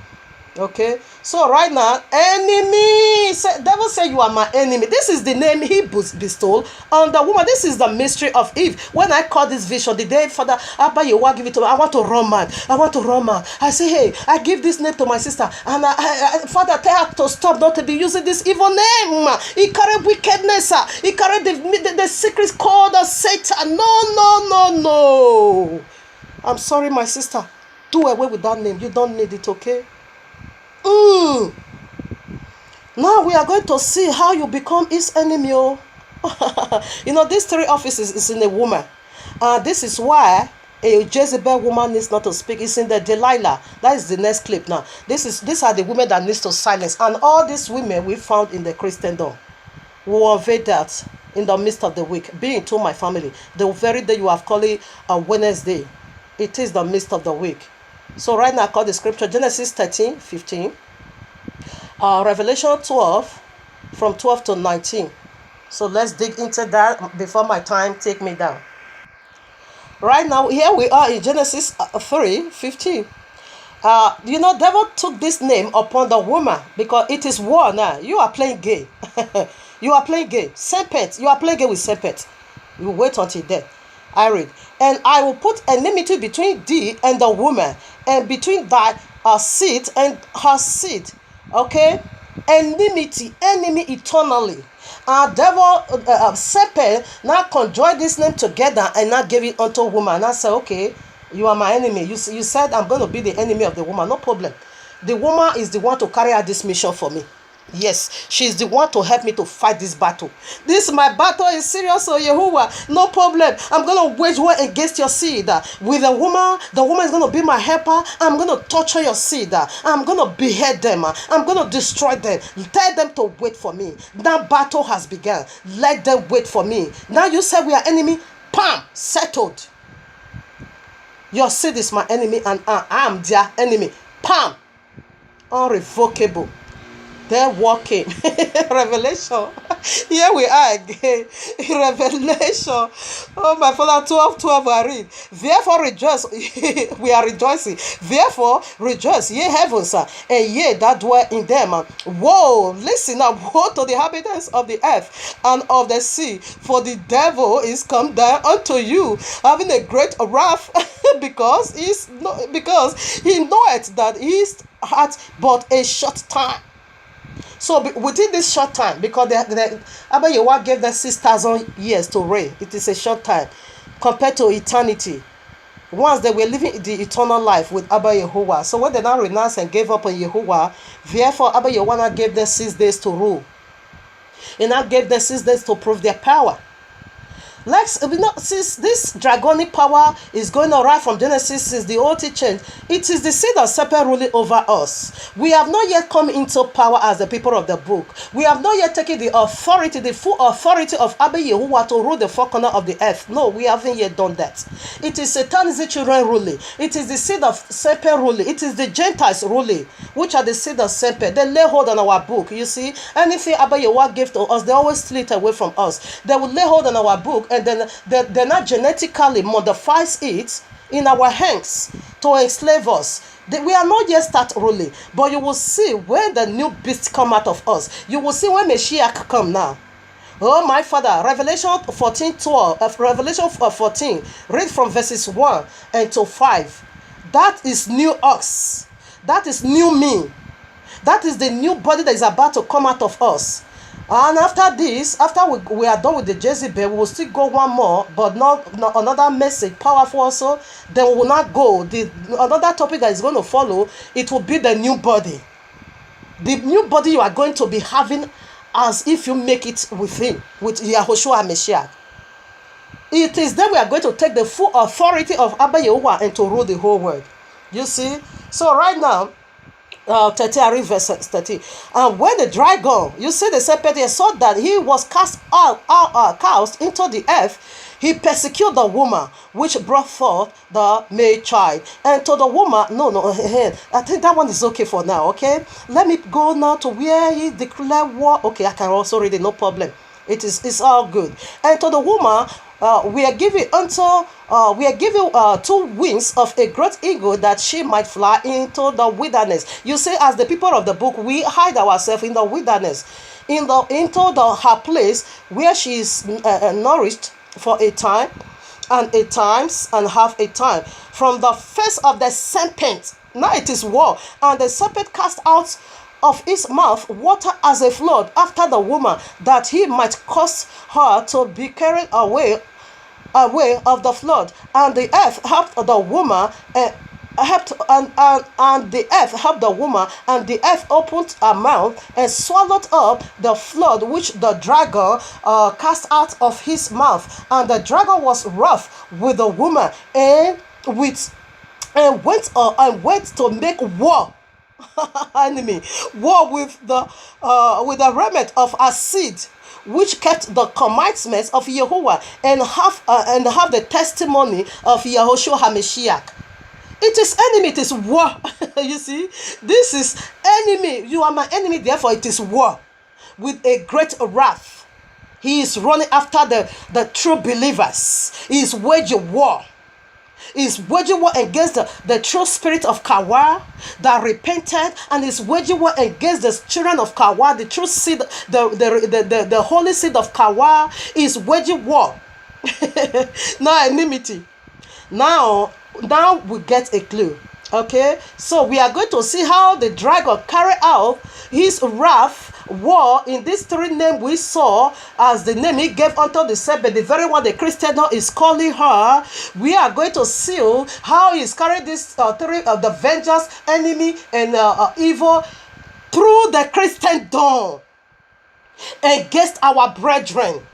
Okay, so right now, enemy. Devil say you are my enemy. This is the name he bestowed on the woman. This is the mystery of Eve. When I call this vision, the day Father Abba Yewa give it to me, I want to run mad. I say, hey, I give this name to my sister, and Father tell her to stop, not to be using this evil name. He carry wickedness. He carry the secret code of Satan. No. I'm sorry, my sister. Do away with that name. You don't need it, okay? Now we are going to see how you become his enemy. These three offices is in a woman. This is why a Jezebel woman needs not to speak. It's in the Delilah. That is the next clip now. These are the women that needs to silence. And all these women we found in the Christendom. We will unveil that in the midst of the week. Being to my family. The very day you have called it a Wednesday. It is the midst of the week. So right now I call the scripture Genesis 13:15, Revelation 12, from 12 to 19. So let's dig into that before my time take me down. Right now, here we are in Genesis 3:15. Devil took this name upon the woman because it is war now. You are playing game. You are playing game. Serpent, you are playing game with serpent. You wait until death. I read, and I will put enmity between thee and the woman, and between thy seed and her seed. Okay? Enmity, enemy eternally. Devil, serpent, now conjoin this name together and now give it unto woman. And I say, okay, you are my enemy. You said I'm going to be the enemy of the woman. No problem. The woman is the one to carry out this mission for me. Yes, she's the one to help me to fight this battle. My battle is serious, so Yehovah, no problem. I'm going to wage war against your seed. With the woman is going to be my helper. I'm going to torture your seed. I'm going to behead them. I'm going to destroy them. Tell them to wait for me. That battle has begun. Let them wait for me. Now you say we are enemy. Pam, settled. Your seed is my enemy and I am their enemy. Pam, unrevocable. They're walking. Revelation. Here we are again. Revelation. Oh, my Father, 12:12 I read. Therefore rejoice. We are rejoicing. Therefore rejoice, ye heavens, and ye that dwell in them. Woe, listen now. Woe to the inhabitants of the earth and of the sea. For the devil is come down unto you, having a great wrath, because he knoweth that he hath but a short time. So within this short time, because Abba Yewa gave them 6,000 years to reign, it is a short time compared to eternity. Once they were living the eternal life with Abba Yehovah. So when they now renounced and gave up on Yehovah, therefore Abba Yehovah now gave them 6 days to rule. He now gave them 6 days to prove their power. Let's since this dragonic power is going on right from Genesis, since the old teaching, it is the seed of serpent ruling over us. We have not yet come into power as the people of the book. We have not yet taken the authority, the full authority of Abba Yehovah to rule the four corners of the earth. No, we haven't yet done that. It is Satan's children ruling. It is the seed of serpent ruling. It is the Gentiles ruling, which are the seed of serpent. They lay hold on our book. You see, anything Abba Yehovah gave to us, they always steal it away from us. They will lay hold on our book, and then they not genetically modifies it in our hands to enslave us. We are not yet start ruling, but you will see when the new beast come out of us. You will see when Mashiach come now. Oh my Father, Revelation 14:12, Revelation 14, read from verses 1 and to 5. That is new us. That is new me. That is the new body that is about to come out of us. And after this, after we are done with the Jezebel, we will still go one more, but not another message, powerful also. Then we will not go. Another topic that is going to follow, it will be the new body. The new body you are going to be having as if you make it with him, with Yahushua HaMashiach. It is then we are going to take the full authority of Abba Yehovah and to rule the whole world. You see? So right now, 30, I read verse 30. And when the dragon, you see the serpent here, saw that he was cast into the earth, he persecuted the woman which brought forth the male child. And to the woman, I think that one is okay for now, okay? Let me go now to where he declared war. Okay, I can also read it, no problem. It's all good. And to the woman, we are giving 2 wings of a great eagle that she might fly into the wilderness. You see, as the people of the book, we hide ourselves in the wilderness, into her place where she is nourished for a time, and a times and half a time, from the face of the serpent. Now it is war, and the serpent cast out of his mouth water as a flood after the woman, that he might cause her to be carried away of the flood. And the earth helped the woman, and the earth helped the woman, and the earth opened her mouth and swallowed up the flood which the dragon cast out of his mouth. And the dragon was wroth with the woman, and went to make war enemy war with the remnant of her seed, which kept the commandments of Yehovah and have the testimony of Yahushua HaMashiach. It is enemy, it is war. You see, this is enemy. You are my enemy, therefore it is war with a great wrath. He is running after the true believers. He is waging war. Is waging war against the true spirit of Kawa that repented, and is waging war against the children of Kawa, the true seed, the holy seed of Kawa is waging war. Now enmity. Now we get a clue. Okay, so we are going to see how the dragon carried out his wrath war in these 3 names we saw as the name he gave unto the serpent, the very one the Christian now is calling her. We are going to see how he's carried this 3 of the vengeance, enemy, and evil through the Christendom against our brethren,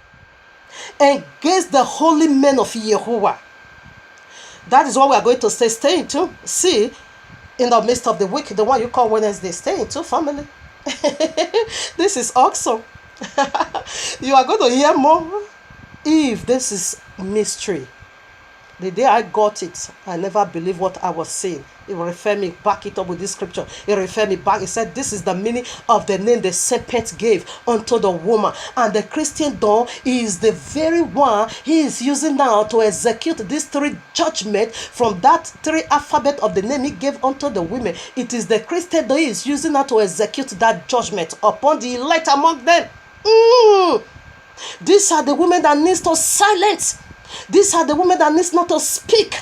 against the holy men of Yehovah. That is what we are going to stay into. See, in the midst of the week, the one you call Wednesday, stay into, family. This is awesome. You are going to hear more. If this is mystery, the day I got it, I never believed what I was saying. It will refer me back it up with this scripture. It refer me back. It said, this is the meaning of the name the serpent gave unto the woman. And the Christendom is the very one he is using now to execute these 3 judgments from that 3 alphabet of the name he gave unto the women. It is the Christendom he is using now to execute that judgment upon the elect among them. These are the women that needs to silence. These are the women that needs not to speak.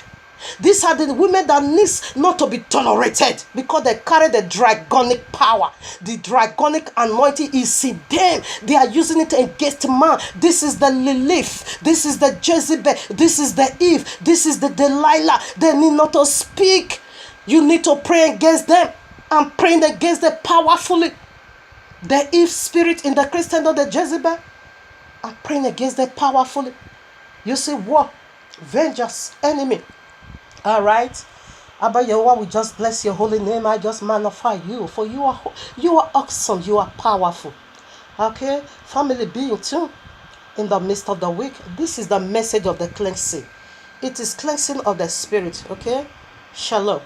These are the women that needs not to be tolerated because they carry the dragonic power. The dragonic anointing is in them. They are using it against man. This is the Lilith. This is the Jezebel. This is the Eve. This is the Delilah. They need not to speak. You need to pray against them. I'm praying against them powerfully. The Eve spirit in the Christendom, the Jezebel. I'm praying against them powerfully. You see war, vengeance, enemy. All right. Abba Yehovah, we just bless your holy name. I just magnify you, for you are awesome. You are powerful. Okay, family being too in the midst of the week. This is the message of the cleansing. It is cleansing of the spirit. Okay, shalom.